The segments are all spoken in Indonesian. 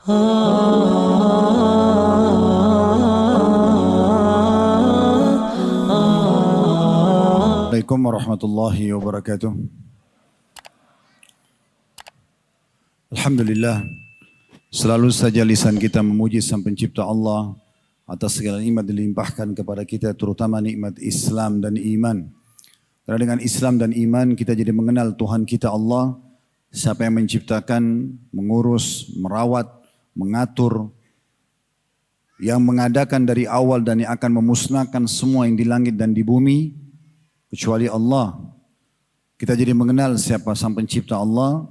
Assalamualaikum warahmatullahi wabarakatuh. Alhamdulillah, selalu saja lisan kita memuji Sang Pencipta Allah atas segala nikmat dilimpahkan kepada kita, terutama nikmat Islam dan iman. Karena dengan Islam dan iman kita jadi mengenal Tuhan kita Allah, siapa yang menciptakan, mengurus, merawat, mengatur, yang mengadakan dari awal dan yang akan memusnahkan semua yang di langit dan di bumi, kecuali Allah. Kita jadi mengenal siapa Sang Pencipta Allah,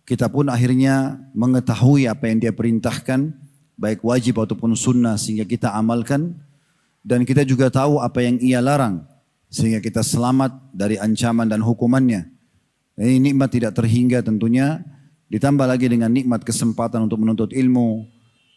kita pun akhirnya mengetahui apa yang Dia perintahkan, baik wajib ataupun sunnah, sehingga kita amalkan. Dan kita juga tahu apa yang Ia larang, sehingga kita selamat dari ancaman dan hukumannya. Ini nikmat tidak terhingga tentunya, ditambah lagi dengan nikmat kesempatan untuk menuntut ilmu,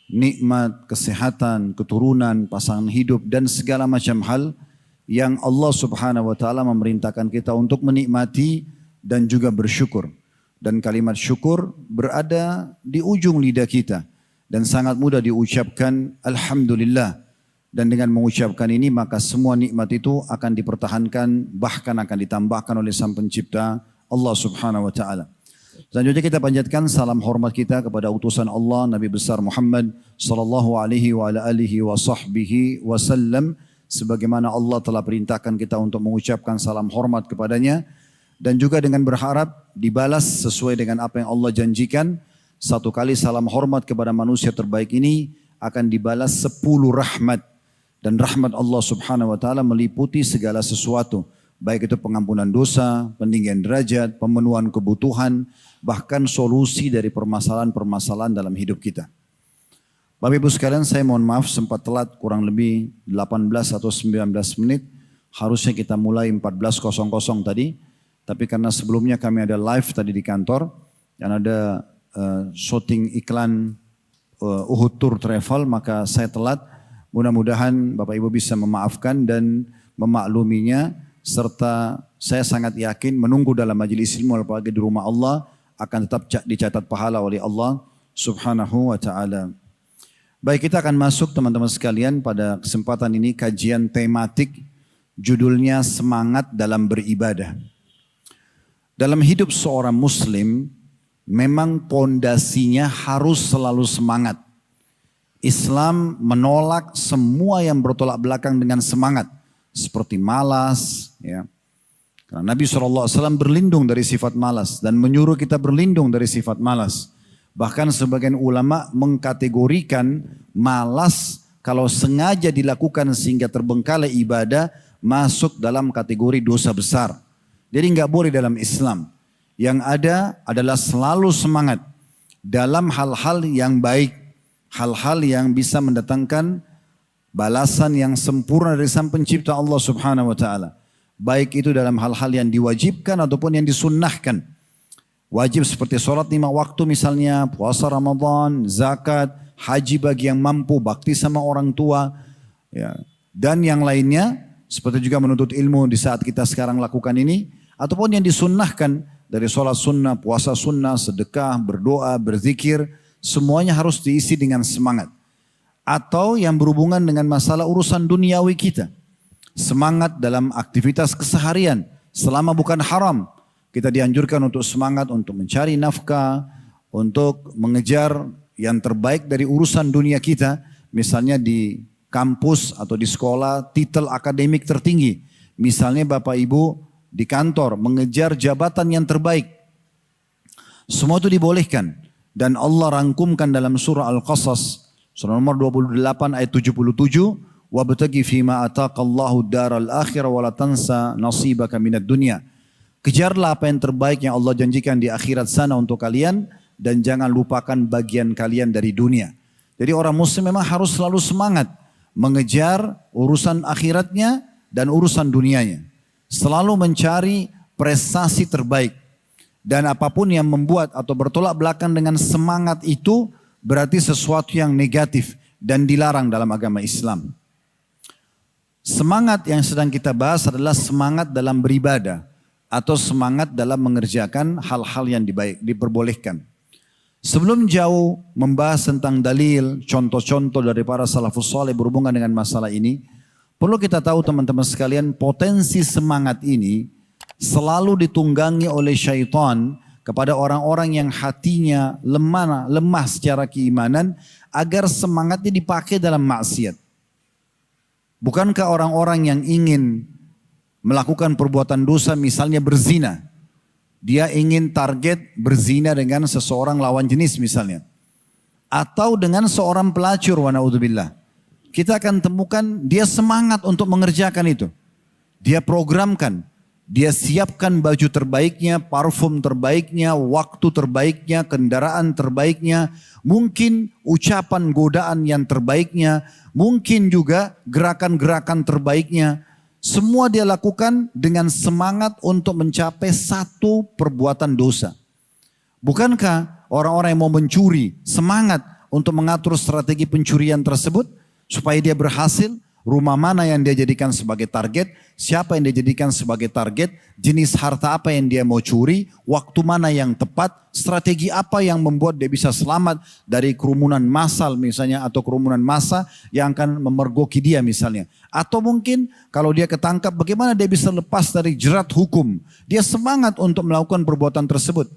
nikmat kesehatan, keturunan, pasangan hidup, dan segala macam hal yang Allah Subhanahu wa Ta'ala memerintahkan kita untuk menikmati dan juga bersyukur. Dan kalimat syukur berada di ujung lidah kita dan sangat mudah diucapkan Alhamdulillah. Dan dengan mengucapkan ini maka semua nikmat itu akan dipertahankan, bahkan akan ditambahkan oleh Sang Pencipta Allah Subhanahu wa Ta'ala. Selanjutnya kita panjatkan salam hormat kita kepada utusan Allah Nabi besar Muhammad sallallahu alaihi wa ala alihi wa sahbihi wasallam, sebagaimana Allah telah perintahkan kita untuk mengucapkan salam hormat kepadanya, dan juga dengan berharap dibalas sesuai dengan apa yang Allah janjikan. Satu kali salam hormat kepada manusia terbaik ini akan dibalas 10 rahmat, dan rahmat Allah Subhanahu wa Ta'ala meliputi segala sesuatu, baik itu pengampunan dosa, peninggian derajat, pemenuhan kebutuhan, bahkan solusi dari permasalahan-permasalahan dalam hidup kita. Bapak Ibu sekalian, saya mohon maaf sempat telat kurang lebih 18 atau 19 menit. Harusnya kita mulai 14.00 tadi. Tapi karena sebelumnya kami ada live tadi di kantor dan ada syuting iklan Uhud Tour Travel, maka saya telat. Mudah-mudahan Bapak Ibu bisa memaafkan dan memakluminya. Serta saya sangat yakin menunggu dalam majelis ilmu, apalagi di rumah Allah, akan tetap dicatat pahala oleh Allah Subhanahu wa Ta'ala. Baik, kita akan masuk teman-teman sekalian pada kesempatan ini kajian tematik, judulnya semangat dalam beribadah. Dalam hidup seorang muslim memang pondasinya harus selalu semangat. Islam menolak semua yang bertolak belakang dengan semangat, seperti malas, ya. Karena Nabi SAW berlindung dari sifat malas dan menyuruh kita berlindung dari sifat malas. Bahkan sebagian ulama mengkategorikan malas kalau sengaja dilakukan sehingga terbengkalai ibadah masuk dalam kategori dosa besar. Jadi nggak boleh dalam Islam. Yang ada adalah selalu semangat dalam hal-hal yang baik, hal-hal yang bisa mendatangkan balasan yang sempurna dari Sang Pencipta Allah Subhanahu wa Ta'ala. Baik itu dalam hal-hal yang diwajibkan ataupun yang disunnahkan. Wajib seperti sholat 5 waktu misalnya, puasa Ramadan, zakat, haji bagi yang mampu, bakti sama orang tua, ya. Dan yang lainnya, seperti juga menuntut ilmu di saat kita sekarang lakukan ini, ataupun yang disunnahkan dari sholat sunnah, puasa sunnah, sedekah, berdoa, berzikir, semuanya harus diisi dengan semangat. Atau yang berhubungan dengan masalah urusan duniawi kita. Semangat dalam aktivitas keseharian selama bukan haram. Kita dianjurkan untuk semangat untuk mencari nafkah, untuk mengejar yang terbaik dari urusan dunia kita. Misalnya di kampus atau di sekolah titel akademik tertinggi. Misalnya Bapak Ibu di kantor mengejar jabatan yang terbaik. Semua itu dibolehkan. Dan Allah rangkumkan dalam surah Al-Qasas. Surah nomor 28 ayat 77, wabtaghi fima ataqallahu daral akhirah wa la tansa nasibaka minad dunya. Kejarlah apa yang terbaik yang Allah janjikan di akhirat sana untuk kalian dan jangan lupakan bagian kalian dari dunia. Jadi orang muslim memang harus selalu semangat mengejar urusan akhiratnya dan urusan dunianya. Selalu mencari prestasi terbaik. Dan apapun yang membuat atau bertolak belakang dengan semangat itu berarti sesuatu yang negatif dan dilarang dalam agama Islam. Semangat yang sedang kita bahas adalah semangat dalam beribadah atau semangat dalam mengerjakan hal-hal yang diperbolehkan. Sebelum jauh membahas tentang dalil, contoh-contoh dari para salafus saleh berhubungan dengan masalah ini, perlu kita tahu teman-teman sekalian, potensi semangat ini selalu ditunggangi oleh syaitan kepada orang-orang yang hatinya lemah secara keimanan, agar semangatnya dipakai dalam maksiat. Bukankah orang-orang yang ingin melakukan perbuatan dosa, misalnya berzina, dia ingin target berzina dengan seseorang lawan jenis misalnya, atau dengan seorang pelacur, wa na'udzubillah, kita akan temukan dia semangat untuk mengerjakan itu. Dia programkan, dia siapkan baju terbaiknya, parfum terbaiknya, waktu terbaiknya, kendaraan terbaiknya, mungkin ucapan godaan yang terbaiknya, mungkin juga gerakan-gerakan terbaiknya. Semua dia lakukan dengan semangat untuk mencapai satu perbuatan dosa. Bukankah orang-orang yang mau mencuri semangat untuk mengatur strategi pencurian tersebut supaya dia berhasil? Rumah mana yang dia jadikan sebagai target, siapa yang dia jadikan sebagai target, jenis harta apa yang dia mau curi, waktu mana yang tepat, strategi apa yang membuat dia bisa selamat dari kerumunan massal misalnya, atau kerumunan massa yang akan memergoki dia misalnya. Atau mungkin kalau dia ketangkap, bagaimana dia bisa lepas dari jerat hukum. Dia semangat untuk melakukan perbuatan tersebut.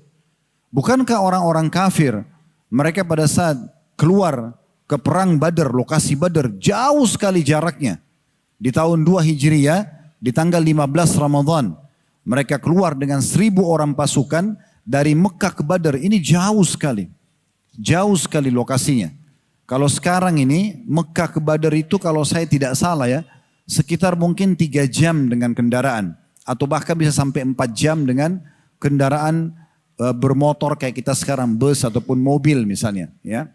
Bukankah orang-orang kafir, mereka pada saat keluar ke perang Badar, lokasi Badar, jauh sekali jaraknya. Di tahun 2 Hijriah, di tanggal 15 Ramadan, mereka keluar dengan 1.000 orang pasukan dari Mekah ke Badar. Ini jauh sekali. Jauh sekali lokasinya. Kalau sekarang ini, Mekah ke Badar itu kalau saya tidak salah ya, sekitar mungkin 3 jam dengan kendaraan. Atau bahkan bisa sampai 4 jam dengan kendaraan bermotor kayak kita sekarang, bus ataupun mobil misalnya. Ya.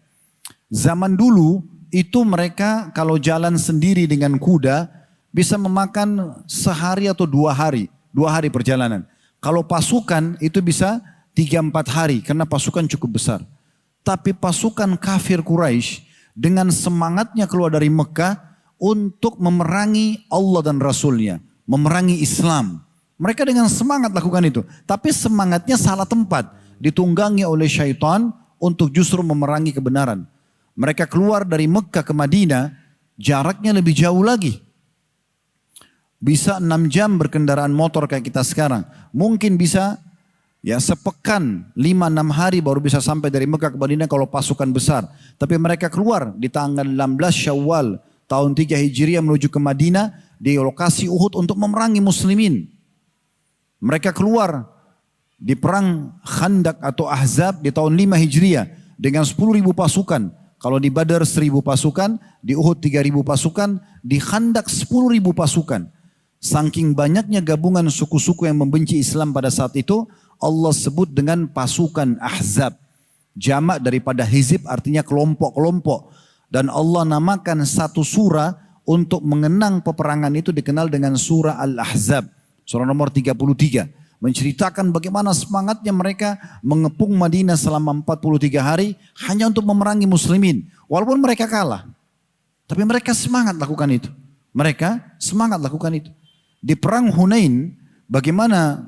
Zaman dulu itu mereka kalau jalan sendiri dengan kuda bisa memakan sehari atau 2 hari. 2 hari perjalanan. Kalau pasukan itu bisa 3-4 hari karena pasukan cukup besar. Tapi pasukan kafir Quraisy dengan semangatnya keluar dari Mekah untuk memerangi Allah dan Rasulnya. Memerangi Islam. Mereka dengan semangat lakukan itu. Tapi semangatnya salah tempat. Ditunggangi oleh syaitan untuk justru memerangi kebenaran. Mereka keluar dari Mekah ke Madinah, jaraknya lebih jauh lagi. Bisa 6 jam berkendaraan motor kayak kita sekarang. Mungkin bisa ya sepekan, 5-6 hari baru bisa sampai dari Mekah ke Madinah kalau pasukan besar. Tapi mereka keluar di tanggal 16 Syawal tahun 3 Hijriah menuju ke Madinah di lokasi Uhud untuk memerangi muslimin. Mereka keluar di perang Khandak atau Ahzab di tahun 5 Hijriah dengan 10.000 pasukan. Kalau di Badar 1.000 pasukan, di Uhud 3.000 pasukan, di Khandak 10.000 pasukan. Saking banyaknya gabungan suku-suku yang membenci Islam pada saat itu, Allah sebut dengan pasukan Ahzab. Jamak daripada hizib artinya kelompok-kelompok. Dan Allah namakan satu surah untuk mengenang peperangan itu dikenal dengan surah Al-Ahzab. Surah nomor 33. Menceritakan bagaimana semangatnya mereka mengepung Madinah selama 43 hari hanya untuk memerangi muslimin. Walaupun mereka kalah. Tapi mereka semangat lakukan itu. Mereka semangat lakukan itu. Di perang Hunain, bagaimana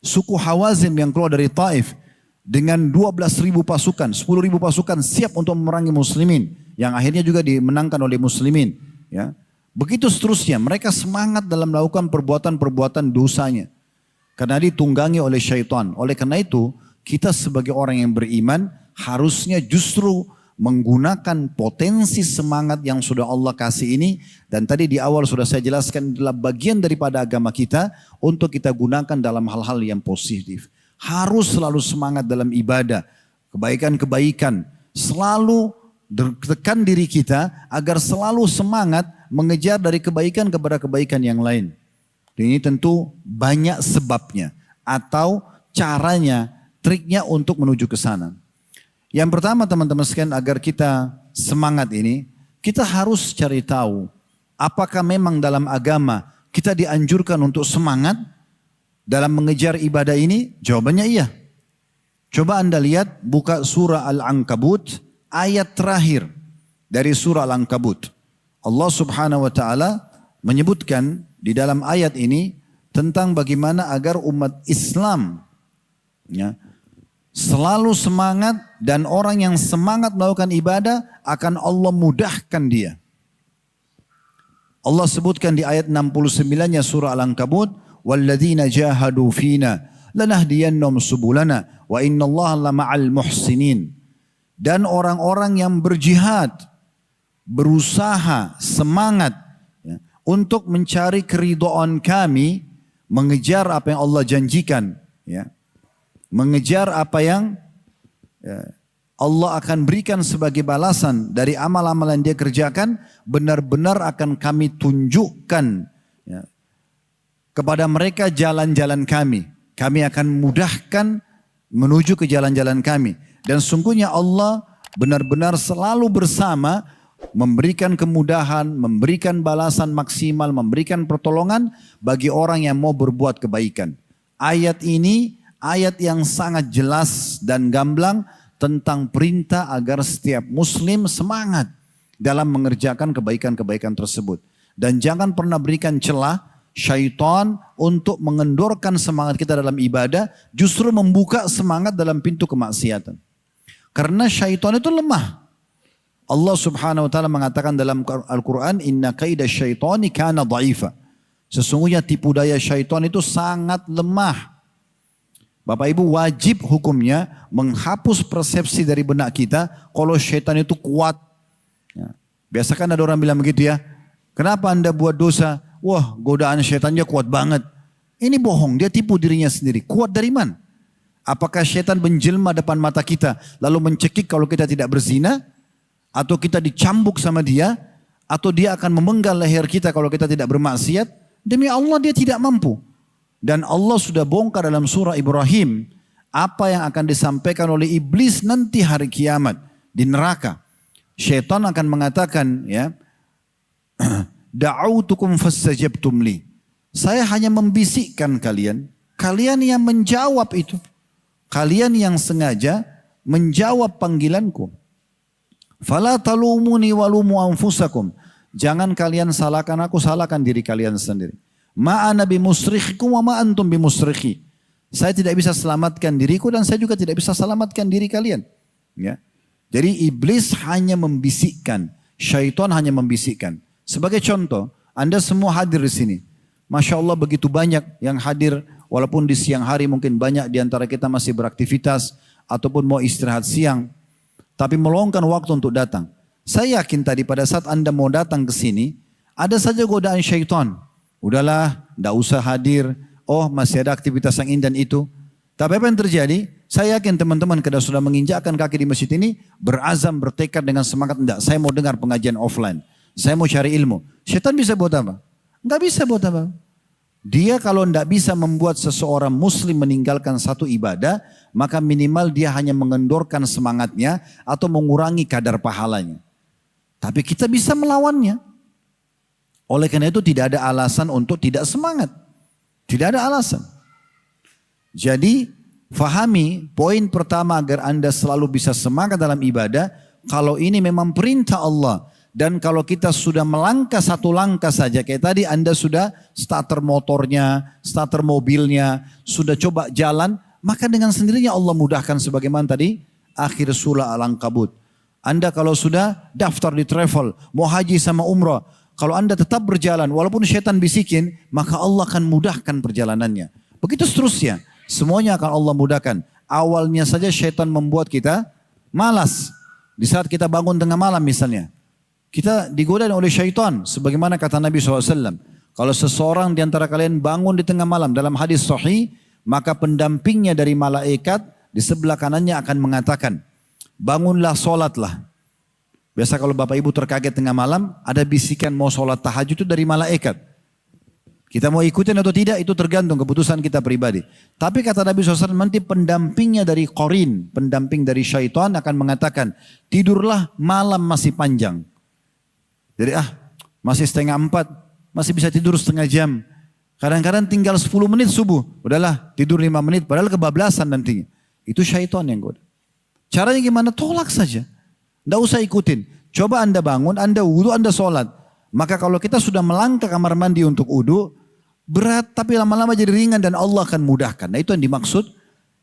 suku Hawazim yang keluar dari Taif dengan 12.000 pasukan, 10.000 pasukan siap untuk memerangi muslimin. Yang akhirnya juga dimenangkan oleh muslimin. Ya. Begitu seterusnya, mereka semangat dalam melakukan perbuatan-perbuatan dosanya. Karena ditunggangi oleh syaitan. Oleh karena itu, kita sebagai orang yang beriman harusnya justru menggunakan potensi semangat yang sudah Allah kasih ini. Dan tadi di awal sudah saya jelaskan adalah bagian daripada agama kita untuk kita gunakan dalam hal-hal yang positif. Harus selalu semangat dalam ibadah, kebaikan-kebaikan. Selalu tekan diri kita agar selalu semangat mengejar dari kebaikan kepada kebaikan yang lain. Ini tentu banyak sebabnya atau caranya, triknya untuk menuju ke sana. Yang pertama teman-teman sekalian, agar kita semangat ini, kita harus cari tahu apakah memang dalam agama kita dianjurkan untuk semangat dalam mengejar ibadah ini. Jawabannya iya. Coba Anda lihat, buka surah Al-Ankabut ayat terakhir dari surah Al-Ankabut. Allah Subhanahu wa taala menyebutkan di dalam ayat ini tentang bagaimana agar umat Islam ya, Selalu semangat, dan orang yang semangat melakukan ibadah akan Allah mudahkan dia. Allah sebutkan di ayat 69-nya surah Al-Ankabut, "Walladzina jahadu fina lanahdiyannahum subulana wa innallaha lama'al muhsinin." Dan orang-orang yang berjihad, berusaha, semangat ya, untuk mencari keridhaan kami, mengejar apa yang Allah janjikan, ya. Mengejar apa yang ya, Allah akan berikan sebagai balasan dari amal-amal yang dia kerjakan, benar-benar akan kami tunjukkan ya, kepada mereka jalan-jalan kami. Kami akan mudahkan menuju ke jalan-jalan kami. Dan sungguhnya Allah benar-benar selalu bersama, memberikan kemudahan, memberikan balasan maksimal, memberikan pertolongan bagi orang yang mau berbuat kebaikan. Ayat ini ayat yang sangat jelas dan gamblang tentang perintah agar setiap muslim semangat dalam mengerjakan kebaikan-kebaikan tersebut. Dan jangan pernah berikan celah syaitan untuk mengendorkan semangat kita dalam ibadah, justru membuka semangat dalam pintu kemaksiatan. Karena syaitan itu lemah. Allah subhanahu wa ta'ala mengatakan dalam Al-Quran, "Inna kaida syaitani kana dha'ifa." Sesungguhnya tipu daya syaitan itu sangat lemah. Bapak Ibu, wajib hukumnya menghapus persepsi dari benak kita kalau syaitan itu kuat. Ya. Biasa kan ada orang bilang begitu ya, kenapa Anda buat dosa? Wah, godaan syaitannya kuat banget. Ini bohong, dia tipu dirinya sendiri. Kuat dari mana? Apakah syaitan menjelma depan mata kita lalu mencekik kalau kita tidak berzina? Atau kita dicambuk sama dia? Atau dia akan memenggal leher kita kalau kita tidak bermaksiat? Demi Allah dia tidak mampu. Dan Allah sudah bongkar dalam surah Ibrahim apa yang akan disampaikan oleh iblis nanti hari kiamat di neraka. Syaitan akan mengatakan ya, "Da'autukum fastajabtum li." Saya hanya membisikkan kalian, kalian yang menjawab itu. Kalian yang sengaja menjawab panggilanku. "Fala talumuni walumu anfusakum." Jangan kalian salahkan aku, salahkan diri kalian sendiri. "Ma'ana bimusrikhikum wa ma'antum bimusrikhi." Saya tidak bisa selamatkan diriku dan saya juga tidak bisa selamatkan diri kalian. Ya. Jadi iblis hanya membisikkan, syaitan hanya membisikkan. Sebagai contoh, Anda semua hadir di sini. Masya Allah begitu banyak yang hadir, walaupun di siang hari mungkin banyak di antara kita masih beraktivitas ataupun mau istirahat siang, tapi meluangkan waktu untuk datang. Saya yakin tadi pada saat Anda mau datang ke sini, ada saja godaan syaitan. Udahlah, tidak usah hadir. Oh, masih ada aktivitas yang ini dan itu. Tapi apa yang terjadi? Saya yakin teman-teman kada sudah menginjakkan kaki di masjid ini, berazam, bertekad dengan semangat. Tidak, saya mau dengar pengajian offline. Saya mau cari ilmu. Syaitan bisa buat apa? Enggak bisa buat apa. Dia kalau tidak bisa membuat seseorang muslim meninggalkan satu ibadah, maka minimal dia hanya mengendorkan semangatnya atau mengurangi kadar pahalanya. Tapi kita bisa melawannya. Oleh karena itu tidak ada alasan untuk tidak semangat. Tidak ada alasan. Jadi fahami poin pertama agar Anda selalu bisa semangat dalam ibadah. Kalau ini memang perintah Allah. Dan kalau kita sudah melangkah satu langkah saja. Kayak tadi Anda sudah starter motornya, starter mobilnya, sudah coba jalan. Maka dengan sendirinya Allah mudahkan sebagaimana tadi akhir surah Al-Ankabut. Anda kalau sudah daftar di travel, mau haji sama umrah. Kalau Anda tetap berjalan, walaupun syaitan bisikin, maka Allah akan mudahkan perjalanannya. Begitu seterusnya, semuanya akan Allah mudahkan. Awalnya saja syaitan membuat kita malas. Di saat kita bangun tengah malam misalnya, kita digoda oleh syaitan. Sebagaimana kata Nabi SAW, kalau seseorang di antara kalian bangun di tengah malam, dalam hadis sahih, maka pendampingnya dari malaikat di sebelah kanannya akan mengatakan, bangunlah, sholatlah. Biasa kalau Bapak Ibu terkaget tengah malam, ada bisikan mau sholat tahajud itu dari malaikat. Kita mau ikutin atau tidak, itu tergantung keputusan kita pribadi. Tapi kata Nabi SAW, nanti pendampingnya dari qarin, pendamping dari syaitan akan mengatakan, tidurlah, malam masih panjang. Jadi masih 3:30, masih bisa tidur setengah jam. Kadang-kadang tinggal 10 menit subuh, udahlah tidur 5 menit, padahal kebablasan nantinya. Itu syaitan yang goda. Caranya gimana? Tolak saja. Tidak usah ikutin. Coba Anda bangun, Anda wudu, Anda sholat. Maka kalau kita sudah melangkah kamar mandi untuk wudu, berat tapi lama-lama jadi ringan dan Allah akan mudahkan. Nah itu yang dimaksud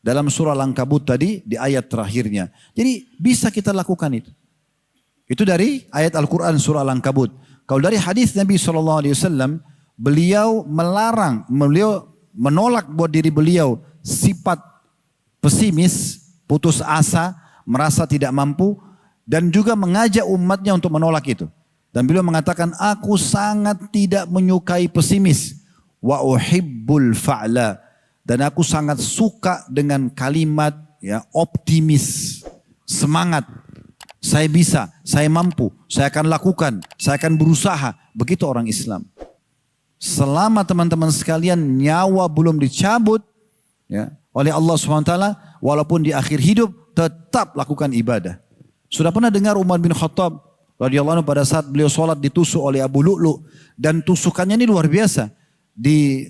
dalam surah Al-Ankabut tadi di ayat terakhirnya. Jadi bisa kita lakukan itu. Itu dari ayat Al-Quran surah Al-Ankabut. Kalau dari hadis Nabi SAW, beliau melarang, beliau menolak buat diri beliau sifat pesimis, putus asa, merasa tidak mampu, dan juga mengajak umatnya untuk menolak itu. Dan beliau mengatakan, aku sangat tidak menyukai pesimis. Wa uhibbul fa'la. Dan aku sangat suka dengan kalimat ya optimis, semangat. Saya bisa, saya mampu, saya akan lakukan, saya akan berusaha. Begitu orang Islam. Selama teman-teman sekalian nyawa belum dicabut ya, oleh Allah SWT, walaupun di akhir hidup tetap lakukan ibadah. Sudah pernah dengar Umar bin Khattab radhiyallahu anhu pada saat beliau sholat ditusuk oleh Abu Lu'lu, dan tusukannya ini luar biasa. Di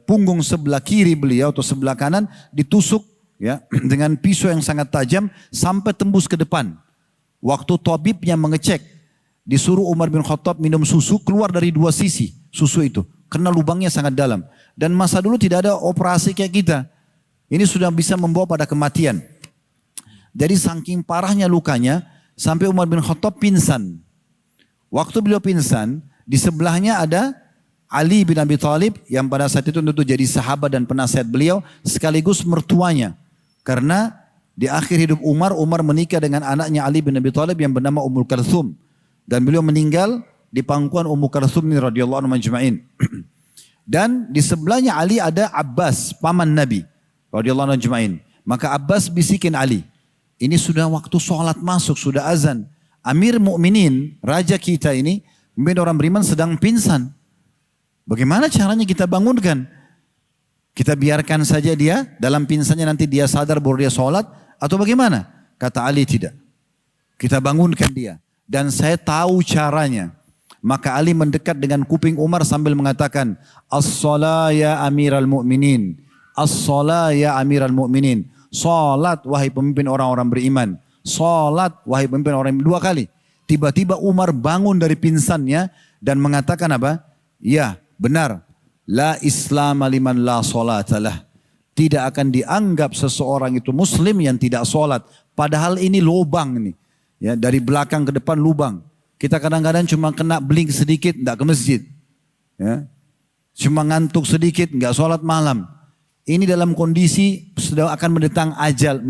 punggung sebelah kiri beliau atau sebelah kanan ditusuk ya dengan pisau yang sangat tajam sampai tembus ke depan. Waktu tabibnya mengecek, disuruh Umar bin Khattab minum susu, keluar dari dua sisi susu itu karena lubangnya sangat dalam. Dan masa dulu tidak ada operasi kayak kita. Ini sudah bisa membawa pada kematian. Jadi saking parahnya lukanya sampai Umar bin Khattab pingsan. Waktu beliau pingsan, di sebelahnya ada Ali bin Abi Thalib yang pada saat itu tentu jadi sahabat dan penasihat beliau sekaligus mertuanya. Karena di akhir hidup Umar menikah dengan anaknya Ali bin Abi Thalib yang bernama Ummul Kalthum. Dan beliau meninggal di pangkuan Ummu Kalthum ini radhiyallahu anhu majma'in. Dan di sebelahnya Ali ada Abbas, paman Nabi radhiyallahu anhu majma'in. Maka Abbas bisikin Ali, ini sudah waktu sholat masuk, sudah azan. Amir Mukminin, raja kita ini, mungkin orang beriman sedang pingsan. Bagaimana caranya kita bangunkan? Kita biarkan saja dia dalam pingsannya, nanti dia sadar baru dia sholat, atau bagaimana? Kata Ali, tidak. Kita bangunkan dia. Dan saya tahu caranya. Maka Ali mendekat dengan kuping Umar sambil mengatakan, As-salah ya amiral mu'minin. As-salah ya amiral mu'minin. Salat wahai pemimpin orang-orang beriman. Salat wahai pemimpin orang beriman. 2 kali. Tiba-tiba Umar bangun dari pingsannya dan mengatakan apa? Ya, benar. La Islam liman la salatalah. Tidak akan dianggap seseorang itu muslim yang tidak sholat. Padahal ini lubang nih. Ya, dari belakang ke depan lubang. Kita kadang-kadang cuma kena blink sedikit, enggak ke masjid. Ya. Cuma ngantuk sedikit, enggak sholat malam. Ini dalam kondisi sudah akan mendatang ajal,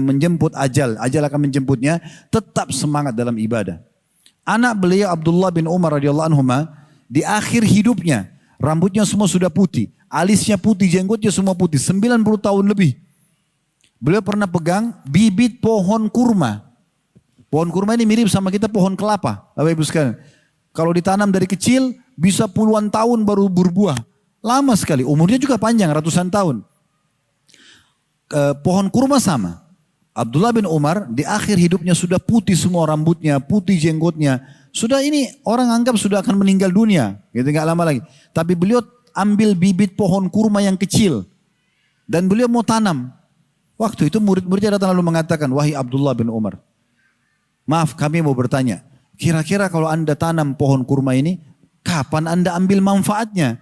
menjemput ajal. Ajal akan menjemputnya, tetap semangat dalam ibadah. Anak beliau Abdullah bin Umar radhiyallahu anhuma, di akhir hidupnya, rambutnya semua sudah putih. Alisnya putih, jenggotnya semua putih. 90 tahun lebih. Beliau pernah pegang bibit pohon kurma. Pohon kurma ini mirip sama kita pohon kelapa. Bapak Ibu sekalian. Kalau ditanam dari kecil, bisa puluhan tahun baru berbuah. Lama sekali. Umurnya juga panjang, ratusan tahun. Pohon kurma sama. Abdullah bin Umar di akhir hidupnya sudah putih semua rambutnya, putih jenggotnya. Sudah ini orang anggap sudah akan meninggal dunia. Gitu, nggak lama lagi. Tapi beliau ambil bibit pohon kurma yang kecil. Dan beliau mau tanam. Waktu itu murid-muridnya datang lalu mengatakan, wahai Abdullah bin Umar, maaf kami mau bertanya, kira-kira kalau anda tanam pohon kurma ini, kapan anda ambil manfaatnya?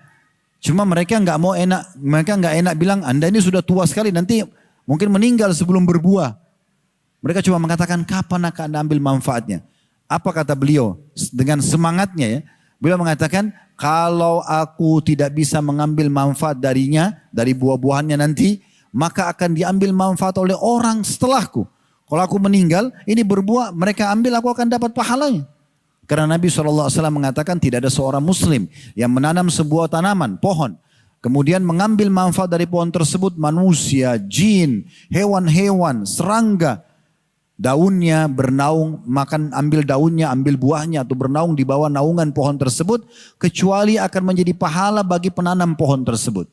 Cuma mereka nggak mau enak, mereka nggak enak bilang, anda ini sudah tua sekali, nanti mungkin meninggal sebelum berbuah. Mereka cuma mengatakan, kapan akan anda ambil manfaatnya? Apa kata beliau? Dengan semangatnya ya, beliau mengatakan, kalau aku tidak bisa mengambil manfaat darinya, dari buah-buahannya nanti, maka akan diambil manfaat oleh orang setelahku. Kalau aku meninggal, ini berbuah, mereka ambil, aku akan dapat pahalanya. Karena Nabi SAW mengatakan tidak ada seorang muslim yang menanam sebuah tanaman, pohon. Kemudian mengambil manfaat dari pohon tersebut, manusia, jin, hewan-hewan, serangga. Daunnya bernaung, makan ambil daunnya, ambil buahnya atau bernaung di bawah naungan pohon tersebut. Kecuali akan menjadi pahala bagi penanam pohon tersebut.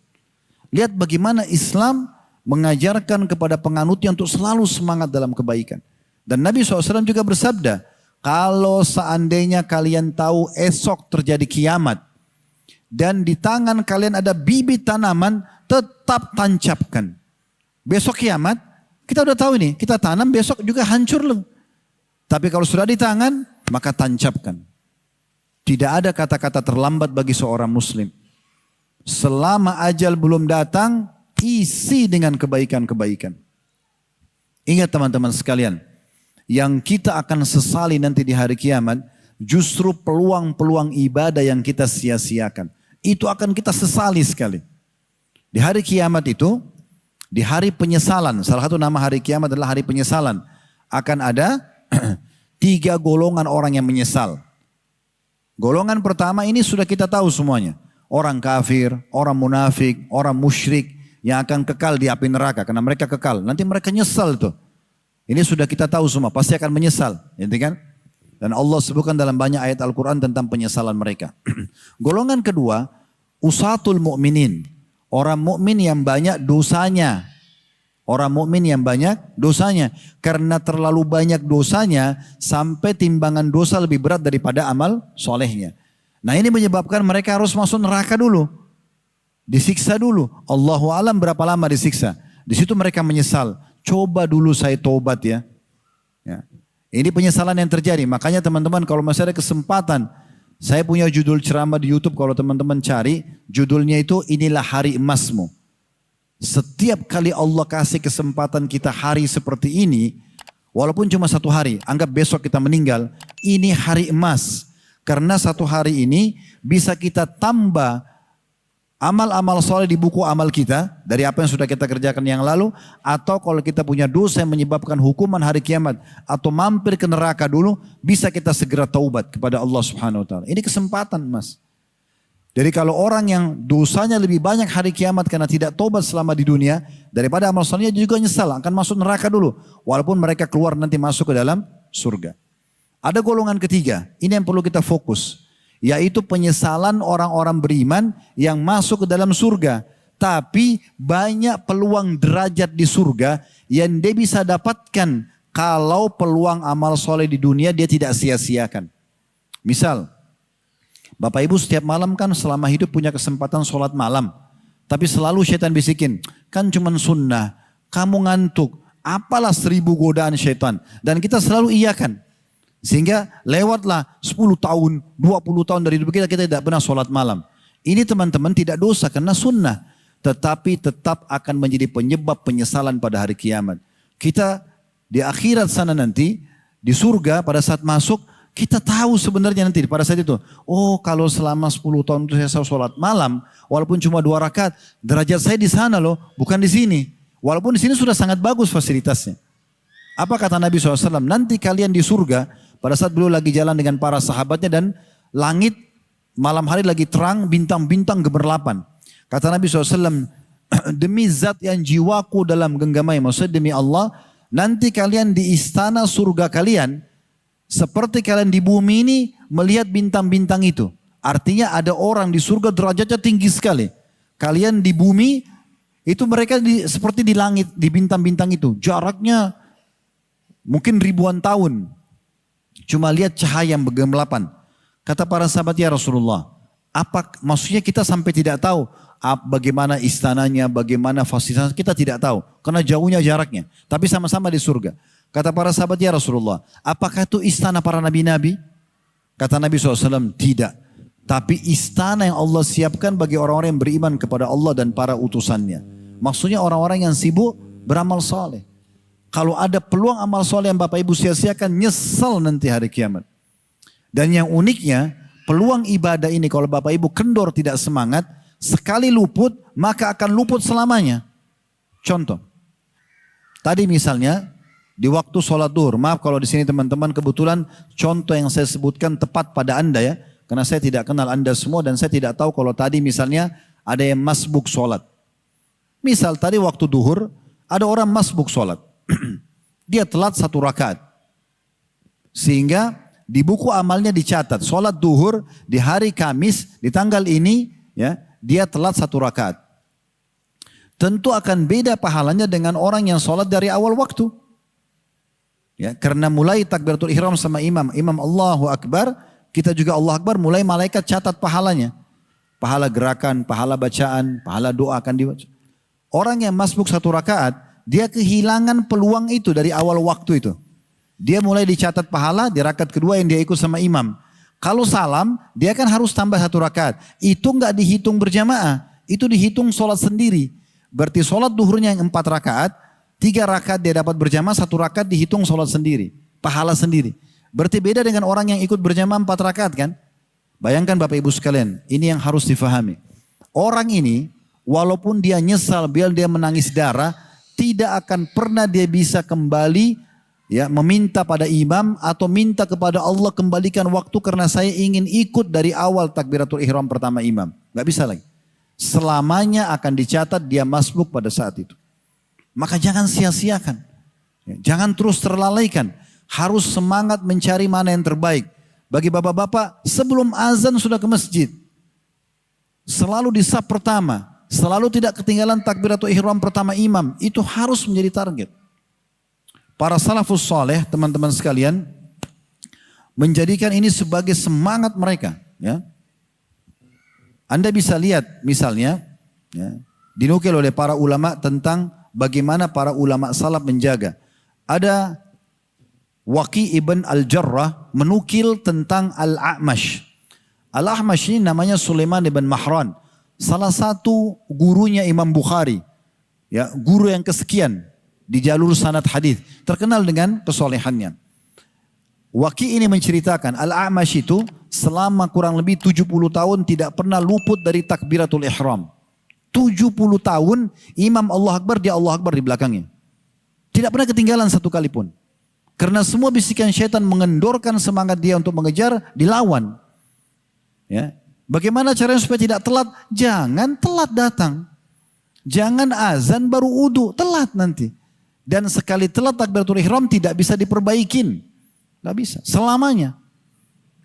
Lihat bagaimana Islam mengajarkan kepada penganutnya untuk selalu semangat dalam kebaikan. Dan Nabi SAW juga bersabda, kalau seandainya kalian tahu esok terjadi kiamat, dan di tangan kalian ada bibit tanaman, tetap tancapkan. Besok kiamat, kita udah tahu ini, kita tanam besok juga hancur loh. Tapi kalau sudah di tangan, maka tancapkan. Tidak ada kata-kata terlambat bagi seorang muslim. Selama ajal belum datang, isi dengan kebaikan-kebaikan. Ingat teman-teman sekalian, yang kita akan sesali nanti di hari kiamat, justru peluang-peluang ibadah yang kita sia-siakan. Itu akan kita sesali sekali. Di hari kiamat itu, di hari penyesalan, salah satu nama hari kiamat adalah hari penyesalan. Akan ada 3 golongan orang yang menyesal. Golongan pertama ini sudah kita tahu semuanya. Orang kafir, orang munafik, orang musyrik yang akan kekal di api neraka. Karena mereka kekal. Nanti mereka nyesal tuh. Ini sudah kita tahu semua. Pasti akan menyesal. Gitu kan? Dan Allah sebutkan dalam banyak ayat Al-Quran tentang penyesalan mereka. Golongan kedua, usatul mu'minin. Orang mukmin yang banyak dosanya. Orang mukmin yang banyak dosanya. Karena terlalu banyak dosanya sampai timbangan dosa lebih berat daripada amal solehnya. Nah ini menyebabkan mereka harus masuk neraka dulu. Disiksa dulu. Allahu alam berapa lama disiksa. Di situ mereka menyesal. Coba dulu saya tobat ya. Ini penyesalan yang terjadi. Makanya teman-teman kalau masih ada kesempatan. Saya punya judul ceramah di YouTube kalau teman-teman cari. Judulnya itu inilah hari emasmu. Setiap kali Allah kasih kesempatan kita hari seperti ini. Walaupun cuma 1 hari. Anggap besok kita meninggal. Ini hari emas. Karena 1 hari ini bisa kita tambah amal-amal soleh di buku amal kita. Dari apa yang sudah kita kerjakan yang lalu. Atau kalau kita punya dosa yang menyebabkan hukuman hari kiamat. Atau mampir ke neraka dulu. Bisa kita segera taubat kepada Allah subhanahu wa ta'ala. Ini kesempatan mas. Jadi kalau orang yang dosanya lebih banyak hari kiamat karena tidak taubat selama di dunia. Daripada amal solehnya juga nyesal. Akan masuk neraka dulu. Walaupun mereka keluar nanti masuk ke dalam surga. Ada golongan ketiga. Ini yang perlu kita fokus. Yaitu penyesalan orang-orang beriman yang masuk ke dalam surga. Tapi banyak peluang derajat di surga yang dia bisa dapatkan kalau peluang amal soleh di dunia dia tidak sia-siakan. Misal, Bapak Ibu setiap malam kan selama hidup punya kesempatan sholat malam. Tapi selalu syaitan bisikin, kan cuman sunnah, kamu ngantuk, apalah 1000 godaan syaitan. Dan kita selalu iyakan. Sehingga lewatlah 10 tahun, 20 tahun dari hidup kita tidak pernah sholat malam. Ini teman-teman tidak dosa karena sunnah. Tetapi tetap akan menjadi penyebab penyesalan pada hari kiamat. Kita di akhirat sana nanti, di surga pada saat masuk, kita tahu sebenarnya nanti pada saat itu. Oh kalau selama 10 tahun itu saya sholat malam, walaupun cuma 2 rakaat, derajat saya di sana loh, bukan di sini. Walaupun di sini sudah sangat bagus fasilitasnya. Apa kata Nabi SAW? Nanti kalian di surga, pada saat beliau lagi jalan dengan para sahabatnya dan langit malam hari lagi terang, bintang-bintang gemerlapan. Kata Nabi SAW, demi zat yang jiwaku dalam genggamai, maksudnya demi Allah, nanti kalian di istana surga kalian, seperti kalian di bumi ini melihat bintang-bintang itu. Artinya ada orang di surga derajatnya tinggi sekali. Kalian di bumi, itu mereka seperti di langit, di bintang-bintang itu. Jaraknya mungkin ribuan tahun. Cuma lihat cahaya yang bergemerlapan. Kata para sahabat, ya Rasulullah, apa maksudnya kita sampai tidak tahu bagaimana istananya, bagaimana fasilitas, kita tidak tahu. Karena jauhnya jaraknya. Tapi sama-sama di surga. Kata para sahabat, ya Rasulullah, apakah itu istana para nabi-nabi? Kata Nabi SAW, tidak. Tapi istana yang Allah siapkan bagi orang-orang yang beriman kepada Allah dan para utusannya. Maksudnya orang-orang yang sibuk beramal saleh. Kalau ada peluang amal soleh yang Bapak Ibu sia-siakan, nyesel nanti hari kiamat. Dan yang uniknya, peluang ibadah ini kalau Bapak Ibu kendor tidak semangat, sekali luput, maka akan luput selamanya. Contoh, tadi misalnya, di waktu sholat duhur, maaf kalau di sini teman-teman kebetulan contoh yang saya sebutkan tepat pada Anda ya, karena saya tidak kenal Anda semua dan saya tidak tahu kalau tadi misalnya ada yang masbuk sholat. Misal tadi waktu duhur, ada orang masbuk sholat. Dia telat 1 rakaat. Sehingga di buku amalnya dicatat. Sholat duhur di hari Kamis di tanggal ini ya dia telat 1 rakaat. Tentu akan beda pahalanya dengan orang yang sholat dari awal waktu. Ya, karena mulai takbiratul ihram sama imam Allahu Akbar, kita juga Allah Akbar, mulai malaikat catat pahalanya. Pahala gerakan, pahala bacaan, pahala doa akan dibaca. Orang yang masbuk 1 rakaat, dia kehilangan peluang itu dari awal waktu itu. Dia mulai dicatat pahala di rakaat kedua yang dia ikut sama imam. Kalau salam, dia kan harus tambah 1 rakaat. Itu enggak dihitung berjamaah, itu dihitung sholat sendiri. Berarti sholat duhurnya yang 4 rakaat, 3 rakaat dia dapat berjamaah, 1 rakaat dihitung sholat sendiri. Pahala sendiri. Berarti beda dengan orang yang ikut berjamaah 4 rakaat kan? Bayangkan Bapak Ibu sekalian, ini yang harus difahami. Orang ini, walaupun dia nyesal, biar dia menangis darah, tidak akan pernah dia bisa kembali ya meminta pada imam atau minta kepada Allah kembalikan waktu karena saya ingin ikut dari awal takbiratul ihram pertama imam. Gak bisa lagi. Selamanya akan dicatat dia masbuk pada saat itu. Maka jangan sia-siakan. Jangan terus terlalaikan. Harus semangat mencari mana yang terbaik. Bagi bapak-bapak sebelum azan sudah ke masjid. Selalu di saf pertama. Selalu tidak ketinggalan takbiratul ihram pertama imam. Itu harus menjadi target. Para salafus saleh teman-teman sekalian menjadikan ini sebagai semangat mereka. Ya. Anda bisa lihat misalnya ya, dinukil oleh para ulama tentang bagaimana para ulama salaf menjaga. Ada Waqi ibn al-Jarrah menukil tentang Al-A'mash. Al-A'mash ini namanya Sulaiman ibn Mahran. Salah satu gurunya Imam Bukhari. Ya, guru yang kesekian di jalur sanad hadis. Terkenal dengan kesolehannya. Waqi ini menceritakan Al-A'mash itu selama kurang lebih 70 tahun tidak pernah luput dari takbiratul ihram. 70 tahun imam Allah Akbar, dia Allah Akbar di belakangnya. Tidak pernah ketinggalan satu kali pun. Karena semua bisikan syaitan mengendorkan semangat dia untuk mengejar, dilawan. Ya. Bagaimana caranya supaya tidak telat? Jangan telat datang. Jangan azan baru wudu, telat nanti. Dan sekali telat takbiratul ihram tidak bisa diperbaikin. Gak bisa, selamanya.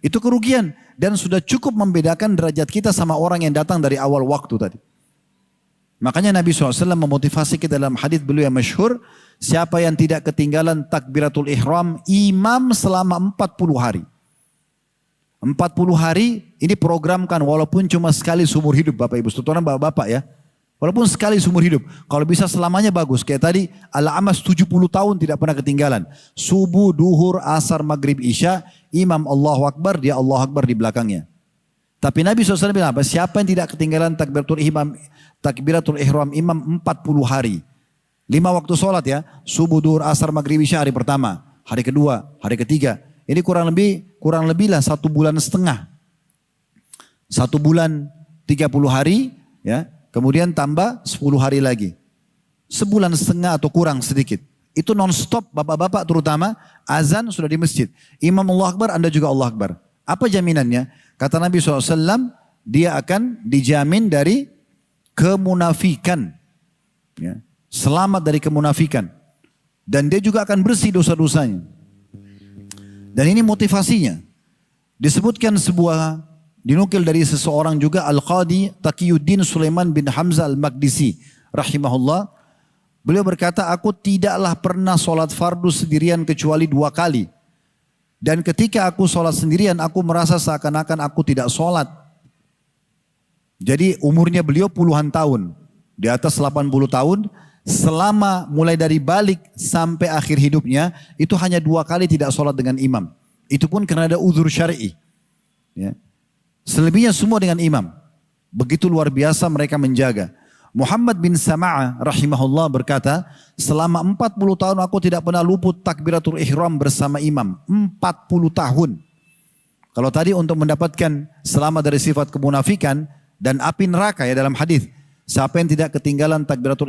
Itu kerugian. Dan sudah cukup membedakan derajat kita sama orang yang datang dari awal waktu tadi. Makanya Nabi SAW memotivasi kita dalam hadis beliau yang masyhur. Siapa yang tidak ketinggalan takbiratul ihram imam selama 40 hari. 40 hari ini programkan walaupun cuma sekali seumur hidup Bapak Ibu. Terutama Bapak-Bapak ya. Walaupun sekali seumur hidup. Kalau bisa selamanya bagus. Kayak tadi Al-A'mash 70 tahun tidak pernah ketinggalan. Subuh, duhur, asar, maghrib, isya. Imam Allahu Akbar, dia Allah Akbar di belakangnya. Tapi Nabi SAW bilang apa? Siapa yang tidak ketinggalan takbiratul ihram imam 40 hari. 5 waktu sholat ya. Subuh, duhur, asar, maghrib, isya hari pertama. Hari kedua, hari ketiga. Ini kurang lebih lah 1 bulan setengah. 1 bulan 30 hari ya. Kemudian tambah 10 hari lagi. Sebulan setengah atau kurang sedikit. Itu non-stop bapak-bapak terutama. Azan sudah di masjid. Imam Allah Akbar, Anda juga Allah Akbar. Apa jaminannya? Kata Nabi SAW, dia akan dijamin dari kemunafikan. Ya. Selamat dari kemunafikan. Dan dia juga akan bersih dosa-dosanya. Dan ini motivasinya. Disebutkan dinukil dari seseorang juga Al-Qadi Taqiyuddin Sulaiman bin Hamzah Al-Maqdisi rahimahullah. Beliau berkata, aku tidaklah pernah sholat fardu sendirian kecuali 2 kali. Dan ketika aku sholat sendirian, aku merasa seakan-akan aku tidak sholat. Jadi umurnya beliau puluhan tahun. Di atas 80 tahun. Selama mulai dari balik sampai akhir hidupnya, itu hanya 2 kali tidak sholat dengan imam. Itu pun karena ada uzur syar'i. Ya. Selebihnya semua dengan imam. Begitu luar biasa mereka menjaga. Muhammad bin Sama'ah rahimahullah berkata, selama 40 tahun aku tidak pernah luput takbiratul ihram bersama imam. 40 tahun. Kalau tadi untuk mendapatkan selamat dari sifat kemunafikan dan api neraka ya dalam hadis. Siapa yang tidak ketinggalan takbiratul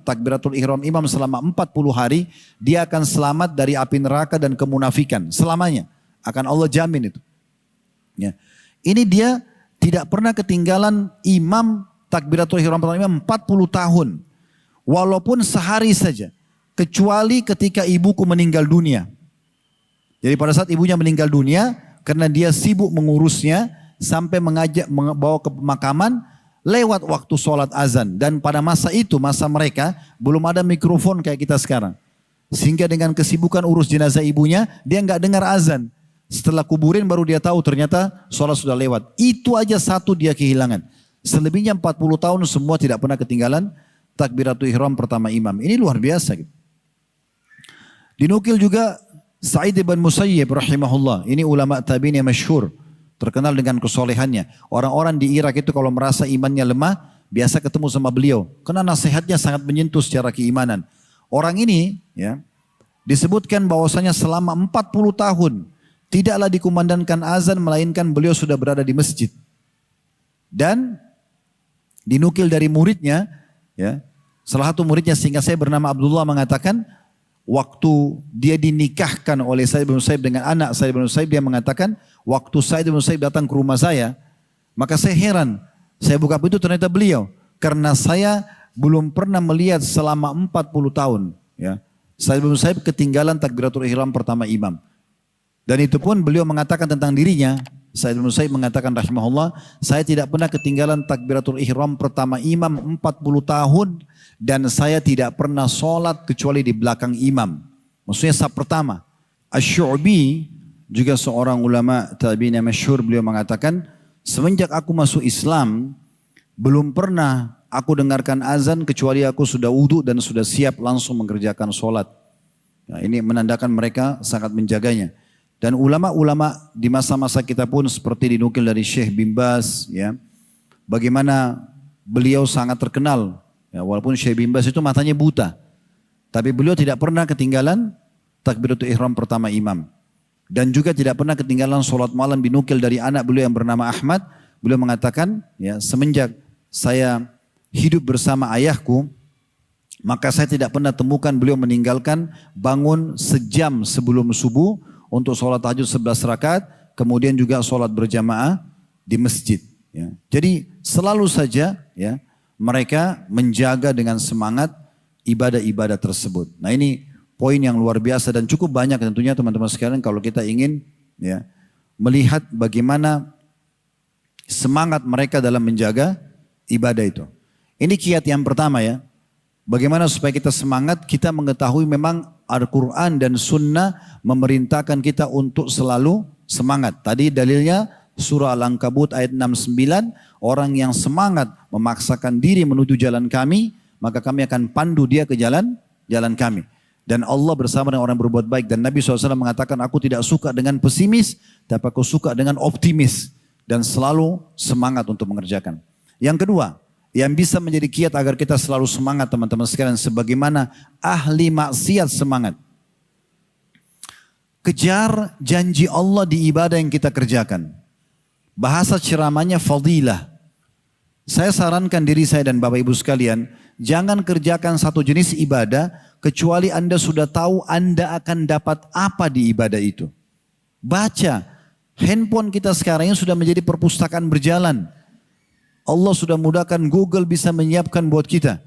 takbiratul ihram imam selama 40 hari, dia akan selamat dari api neraka dan kemunafikan. Selamanya. Akan Allah jamin itu. Ya. Ini dia tidak pernah ketinggalan imam takbiratul ihram pertama imam 40 tahun. Walaupun sehari saja. Kecuali ketika ibuku meninggal dunia. Jadi pada saat ibunya meninggal dunia, karena dia sibuk mengurusnya, sampai bawa ke pemakaman, lewat waktu sholat azan. Dan pada masa itu, masa mereka, belum ada mikrofon kayak kita sekarang. Sehingga dengan kesibukan urus jenazah ibunya, dia nggak dengar azan. Setelah kuburin baru dia tahu ternyata sholat sudah lewat. Itu aja satu dia kehilangan. Selebihnya 40 tahun semua tidak pernah ketinggalan takbiratul ihram pertama imam. Ini luar biasa. Gitu. Dinukil juga Sa'id bin Musayyib rahimahullah. Ini ulama tabi'in yang masyhur. Terkenal dengan kesolehannya. Orang-orang di Irak itu kalau merasa imannya lemah, biasa ketemu sama beliau. Karena nasihatnya sangat menyentuh secara keimanan. Orang ini ya disebutkan bahwasanya selama 40 tahun tidaklah dikumandangkan azan melainkan beliau sudah berada di masjid. Dan dinukil dari muridnya, ya, salah satu muridnya sehingga saya bernama Abdullah mengatakan, waktu dia dinikahkan oleh Sa'id bin Musayyib dengan anak Sa'id bin Musayyib, dia mengatakan, waktu Sa'id bin Musayyib datang ke rumah saya, maka saya heran, saya buka pintu ternyata beliau, karena saya belum pernah melihat selama 40 tahun, ya, Sa'id bin Musayyib ketinggalan takbiratul ihram pertama imam. Dan itu pun beliau mengatakan tentang dirinya, Sa'id bin Musayyib mengatakan rahimahullah, saya tidak pernah ketinggalan takbiratul ihram pertama imam 40 tahun dan saya tidak pernah sholat kecuali di belakang imam. Maksudnya saf pertama. Asy-Syu'bi juga seorang ulama tabi'in yang masyhur, beliau mengatakan, semenjak aku masuk Islam belum pernah aku dengarkan azan kecuali aku sudah wudu dan sudah siap langsung mengerjakan sholat. Nah, ini menandakan mereka sangat menjaganya. Dan ulama-ulama di masa-masa kita pun seperti dinukil dari Syekh bin Baz, ya, bagaimana beliau sangat terkenal, ya, walaupun Syekh bin Baz itu matanya buta, tapi beliau tidak pernah ketinggalan takbiratul ihram pertama imam. Dan juga tidak pernah ketinggalan sholat malam, dinukil dari anak beliau yang bernama Ahmad, beliau mengatakan, ya, semenjak saya hidup bersama ayahku, maka saya tidak pernah temukan beliau meninggalkan bangun sejam sebelum subuh untuk sholat tahajud 11 rakaat, kemudian juga sholat berjamaah di masjid. Ya. Jadi selalu saja, ya, mereka menjaga dengan semangat ibadah-ibadah tersebut. Nah ini poin yang luar biasa dan cukup banyak tentunya teman-teman sekalian kalau kita ingin, ya, melihat bagaimana semangat mereka dalam menjaga ibadah itu. Ini kiat yang pertama, ya. Bagaimana supaya kita semangat, kita mengetahui memang Al-Quran dan Sunnah memerintahkan kita untuk selalu semangat. Tadi dalilnya surah Al-Ankabut ayat 69, orang yang semangat memaksakan diri menuju jalan kami, maka kami akan pandu dia ke jalan kami. Dan Allah bersama dengan orang yang berbuat baik. Dan Nabi SAW mengatakan, aku tidak suka dengan pesimis, tapi aku suka dengan optimis. Dan selalu semangat untuk mengerjakan. Yang kedua, yang bisa menjadi kiat agar kita selalu semangat teman-teman sekalian, sebagaimana ahli maksiat semangat. Kejar janji Allah di ibadah yang kita kerjakan. Bahasa ceramahnya fadilah. Saya sarankan diri saya dan Bapak Ibu sekalian, jangan kerjakan satu jenis ibadah kecuali Anda sudah tahu Anda akan dapat apa di ibadah itu. Baca. Handphone kita sekarang ini sudah menjadi perpustakaan berjalan. Allah sudah mudahkan, Google bisa menyiapkan buat kita.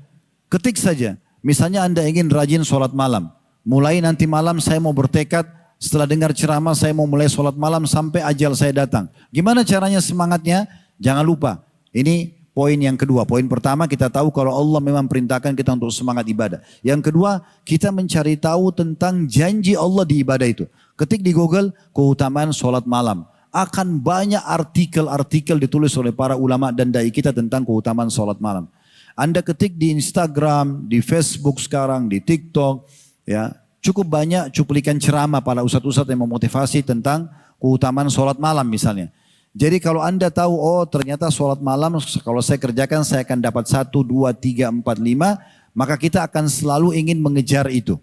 Ketik saja, misalnya Anda ingin rajin sholat malam. Mulai nanti malam saya mau bertekad, setelah dengar ceramah saya mau mulai sholat malam sampai ajal saya datang. Gimana caranya semangatnya? Jangan lupa, ini poin yang kedua. Poin pertama kita tahu kalau Allah memang perintahkan kita untuk semangat ibadah. Yang kedua, kita mencari tahu tentang janji Allah di ibadah itu. Ketik di Google, keutamaan sholat malam. Akan banyak artikel-artikel ditulis oleh para ulama dan dai kita tentang keutamaan sholat malam. Anda ketik di Instagram, di Facebook sekarang, di TikTok, ya, cukup banyak cuplikan ceramah para ustadz-ustadz yang memotivasi tentang keutamaan sholat malam misalnya. Jadi kalau Anda tahu, oh ternyata sholat malam kalau saya kerjakan saya akan dapat 1, 2, 3, 4, 5, maka kita akan selalu ingin mengejar itu.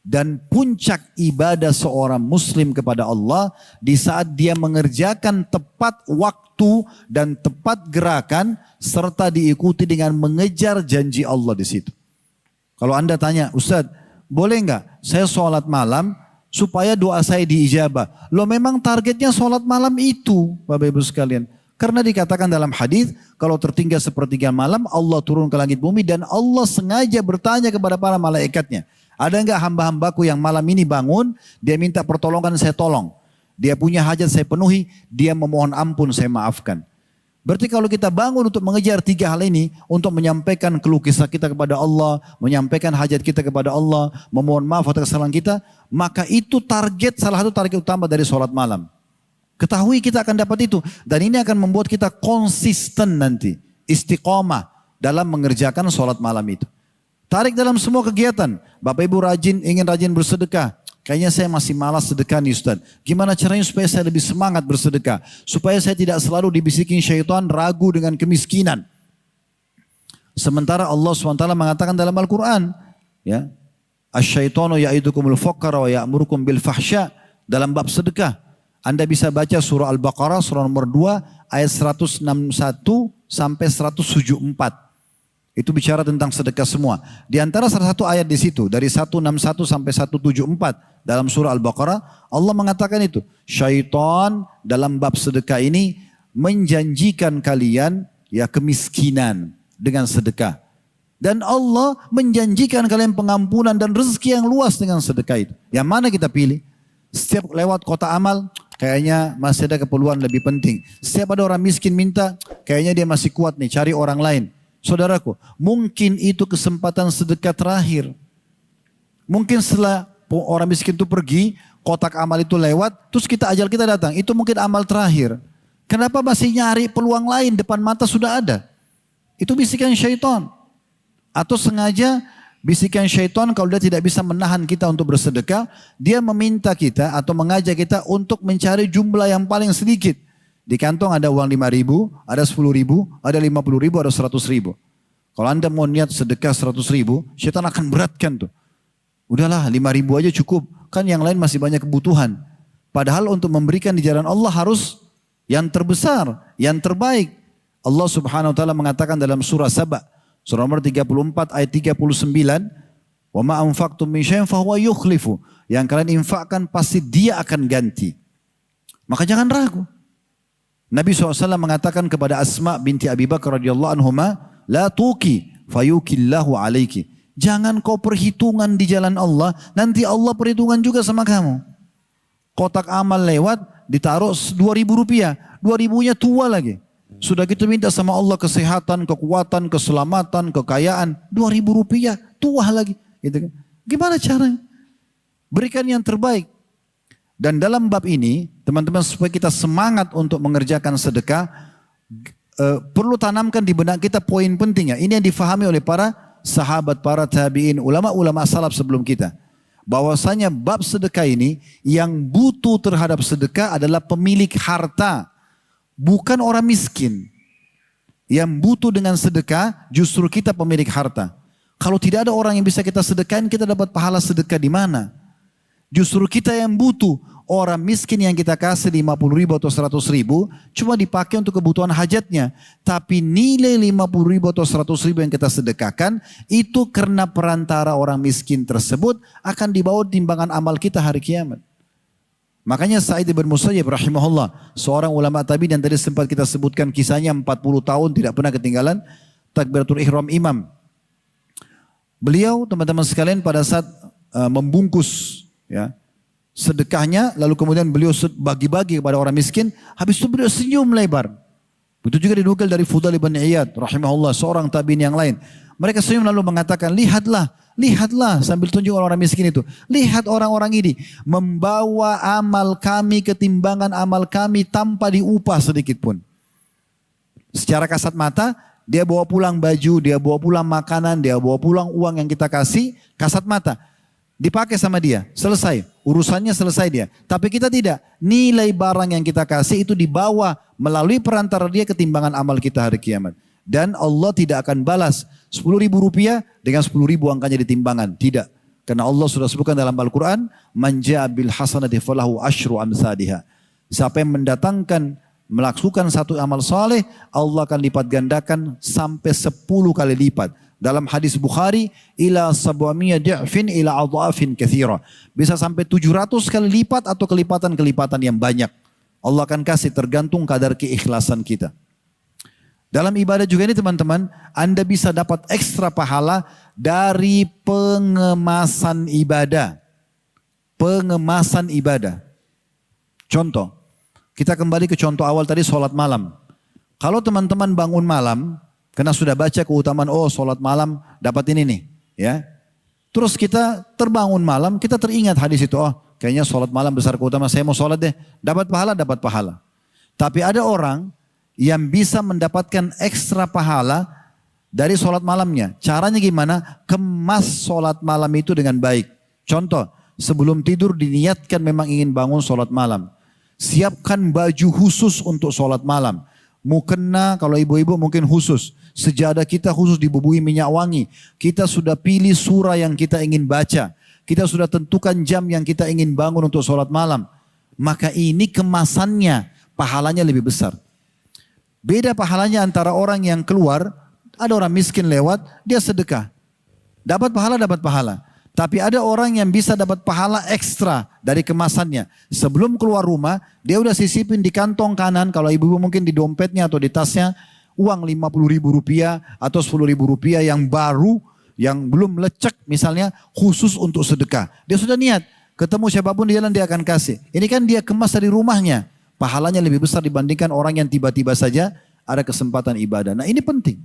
Dan puncak ibadah seorang muslim kepada Allah di saat dia mengerjakan tepat waktu dan tepat gerakan serta diikuti dengan mengejar janji Allah di situ. Kalau Anda tanya, Ustadz, boleh nggak saya sholat malam supaya doa saya diijabah? Loh memang targetnya sholat malam itu, Bapak Ibu sekalian. Karena dikatakan dalam hadis, kalau tertinggal sepertiga malam Allah turun ke langit bumi dan Allah sengaja bertanya kepada para malaikatnya. Ada enggak hamba-hambaku yang malam ini bangun, dia minta pertolongan saya tolong. Dia punya hajat saya penuhi, dia memohon ampun saya maafkan. Berarti kalau kita bangun untuk mengejar 3 hal ini, untuk menyampaikan keluh kesah kita kepada Allah, menyampaikan hajat kita kepada Allah, memohon maaf atas kesalahan kita, maka itu target, salah satu target utama dari sholat malam. Ketahui kita akan dapat itu. Dan ini akan membuat kita konsisten nanti, istiqomah dalam mengerjakan sholat malam itu. Tarik dalam semua kegiatan. Bapak Ibu ingin rajin bersedekah. Kayaknya saya masih malas sedekah nih Ustaz. Gimana caranya supaya saya lebih semangat bersedekah? Supaya saya tidak selalu dibisikin syaitan ragu dengan kemiskinan. Sementara Allah SWT mengatakan dalam Al-Quran, ya, asyaitonu ya'idukumul faqra wa ya'murukum bil fahsya, dalam bab sedekah. Anda bisa baca surah Al-Baqarah surah nomor 2 ayat 161 sampai 174. Itu bicara tentang sedekah semua. Di antara salah satu ayat di situ dari 161 sampai 174 dalam surah Al-Baqarah, Allah mengatakan itu, syaitan dalam bab sedekah ini menjanjikan kalian ya kemiskinan dengan sedekah. Dan Allah menjanjikan kalian pengampunan dan rezeki yang luas dengan sedekah itu. Yang mana kita pilih? Setiap lewat kota amal, kayaknya masih ada keperluan lebih penting. Setiap ada orang miskin minta, kayaknya dia masih kuat nih, cari orang lain. Saudaraku, mungkin itu kesempatan sedekah terakhir. Mungkin setelah orang miskin itu pergi, kotak amal itu lewat, terus ajal kita datang. Itu mungkin amal terakhir. Kenapa masih nyari peluang lain, depan mata sudah ada? Itu bisikan syaitan. Atau sengaja bisikan syaitan kalau dia tidak bisa menahan kita untuk bersedekah, dia meminta kita atau mengajak kita untuk mencari jumlah yang paling sedikit. Di kantong ada uang 5.000, ada 10.000, ada 50.000, ada 100.000. Kalau Anda mau niat sedekah 100.000, syaitan akan beratkan tuh. Udahlah 5.000 aja cukup, kan yang lain masih banyak kebutuhan. Padahal untuk memberikan di jalan Allah harus yang terbesar, yang terbaik. Allah Subhanahu wa taala mengatakan dalam surah Saba, surah nomor 34 ayat 39, "Wa ma anfaqtum min syai'in fahuwa yukhlifu." Yang kalian infakkan pasti dia akan ganti. Maka jangan ragu. Nabi SAW mengatakan kepada Asma binti Abi Bakar radhiyallahu anhuma, la tuki fayukillahu alaiki. Jangan kau perhitungan di jalan Allah, nanti Allah perhitungan juga sama kamu. Kotak amal lewat, ditaruh 2.000 rupiah, 2.000-nya tua lagi. Sudah gitu minta sama Allah kesehatan, kekuatan, keselamatan, kekayaan, 2.000 rupiah, tua lagi. Gitu kan. Gimana caranya? Berikan yang terbaik. Dan dalam bab ini, teman-teman supaya kita semangat untuk mengerjakan sedekah, perlu tanamkan di benak kita poin pentingnya. Ini yang difahami oleh para sahabat, para tabi'in, ulama-ulama salaf sebelum kita. Bahwasanya bab sedekah ini, yang butuh terhadap sedekah adalah pemilik harta, bukan orang miskin. Yang butuh dengan sedekah, justru kita pemilik harta. Kalau tidak ada orang yang bisa kita sedekahin, kita dapat pahala sedekah di mana? Justru kita yang butuh. Orang miskin yang kita kasih 50.000 atau 100.000 cuma dipakai untuk kebutuhan hajatnya. Tapi nilai 50.000 atau 100.000 yang kita sedekahkan itu karena perantara orang miskin tersebut akan dibawa timbangan amal kita hari kiamat. Makanya Sa'id bin Musayyib rahimahullah, seorang ulama tabi'in yang tadi sempat kita sebutkan kisahnya 40 tahun tidak pernah ketinggalan takbiratul ihram imam. Beliau teman-teman sekalian pada saat membungkus ya sedekahnya, lalu kemudian beliau bagi-bagi kepada orang miskin, habis itu beliau senyum lebar. Begitu juga dinukil dari Fudail bin Iyad rahimahullah, seorang tabi'in yang lain. Mereka senyum lalu mengatakan, lihatlah, lihatlah, sambil tunjuk orang miskin itu. Lihat orang-orang ini membawa amal kami, ketimbangan amal kami tanpa diupah sedikit pun. Secara kasat mata, dia bawa pulang baju, dia bawa pulang makanan, dia bawa pulang uang yang kita kasih, kasat mata. Dipakai sama dia, selesai. Urusannya selesai dia. Tapi kita tidak. Nilai barang yang kita kasih itu dibawa melalui perantara dia ketimbangan amal kita hari kiamat. Dan Allah tidak akan balas 10.000 rupiah dengan 10.000 angkanya di timbangan. Tidak. Karena Allah sudah sebutkan dalam Al-Quran, Man ja'a bil hasanati falahu asyru amsalihha. Siapa yang mendatangkan, melakukan satu amal saleh, Allah akan lipat gandakan sampai 10 kali lipat. Dalam hadis Bukhari, ila sab'amiyya di'fin ila adhafin katsira. Bisa sampai 700 kali lipat atau kelipatan-kelipatan yang banyak. Allah akan kasih tergantung kadar keikhlasan kita. Dalam ibadah juga ini teman-teman, Anda bisa dapat ekstra pahala dari pengemasan ibadah. Pengemasan ibadah. Contoh, kita kembali ke contoh awal tadi, sholat malam. Kalau teman-teman bangun malam, karena sudah baca keutamaan, oh sholat malam dapat ini nih. Ya. Terus kita terbangun malam, kita teringat hadis itu. Oh kayaknya sholat malam besar keutamaan, saya mau sholat deh. Dapat pahala, dapat pahala. Tapi ada orang yang bisa mendapatkan ekstra pahala dari sholat malamnya. Caranya gimana? Kemas sholat malam itu dengan baik. Contoh, sebelum tidur diniatkan memang ingin bangun sholat malam. Siapkan baju khusus untuk sholat malam. mukena kalau ibu-ibu mungkin khusus. Sejadah kita khusus dibubuhi minyak wangi. Kita sudah pilih surah yang kita ingin baca. Kita sudah tentukan jam yang kita ingin bangun untuk sholat malam. Maka ini kemasannya, pahalanya lebih besar. Beda pahalanya antara orang yang keluar, ada orang miskin lewat, dia sedekah. Dapat pahala. Tapi ada orang yang bisa dapat pahala ekstra dari kemasannya. Sebelum keluar rumah, dia udah sisipin di kantong kanan, kalau ibu-ibu mungkin di dompetnya atau di tasnya, uang 50 ribu rupiah atau 10 ribu rupiah yang baru, yang belum lecek misalnya, khusus untuk sedekah. Dia sudah niat, ketemu siapapun di jalan dia akan kasih. Ini kan dia kemas dari rumahnya. Pahalanya lebih besar dibandingkan orang yang tiba-tiba saja ada kesempatan ibadah. Nah ini penting.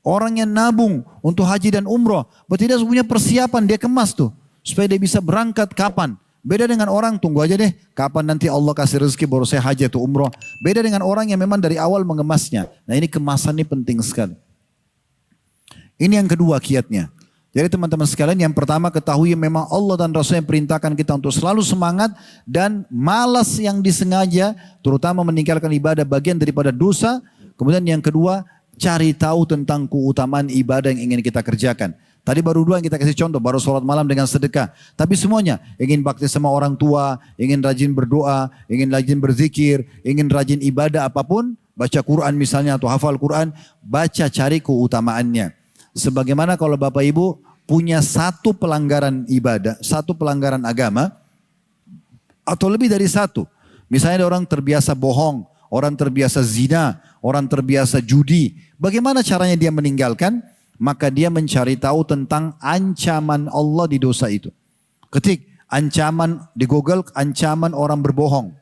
Orang yang nabung untuk haji dan umroh, tidak punya persiapan, dia kemas tuh. Supaya dia bisa berangkat kapan. Beda dengan orang, tunggu aja deh, kapan nanti Allah kasih rezeki baru saya haji atau umroh. Beda dengan orang yang memang dari awal mengemasnya. Nah ini kemasan ini penting sekali. Ini yang kedua kiatnya. Jadi teman-teman sekalian, yang pertama ketahui memang Allah dan Rasul yang perintahkan kita untuk selalu semangat dan malas yang disengaja, terutama meninggalkan ibadah bagian daripada dosa. Kemudian yang kedua, cari tahu tentang keutamaan ibadah yang ingin kita kerjakan. Tadi baru dua yang kita kasih contoh, baru sholat malam dengan sedekah. Tapi semuanya, ingin bakti sama orang tua, ingin rajin berdoa, ingin rajin berzikir, ingin rajin ibadah apapun, baca Quran misalnya atau hafal Quran, baca cari keutamaannya. Sebagaimana kalau Bapak Ibu punya satu pelanggaran ibadah, satu pelanggaran agama, atau lebih dari satu. Misalnya ada orang terbiasa bohong, orang terbiasa zina, orang terbiasa judi. Bagaimana caranya dia meninggalkan? Maka dia mencari tahu tentang ancaman Allah di dosa itu. Ketik ancaman di Google, ancaman orang berbohong.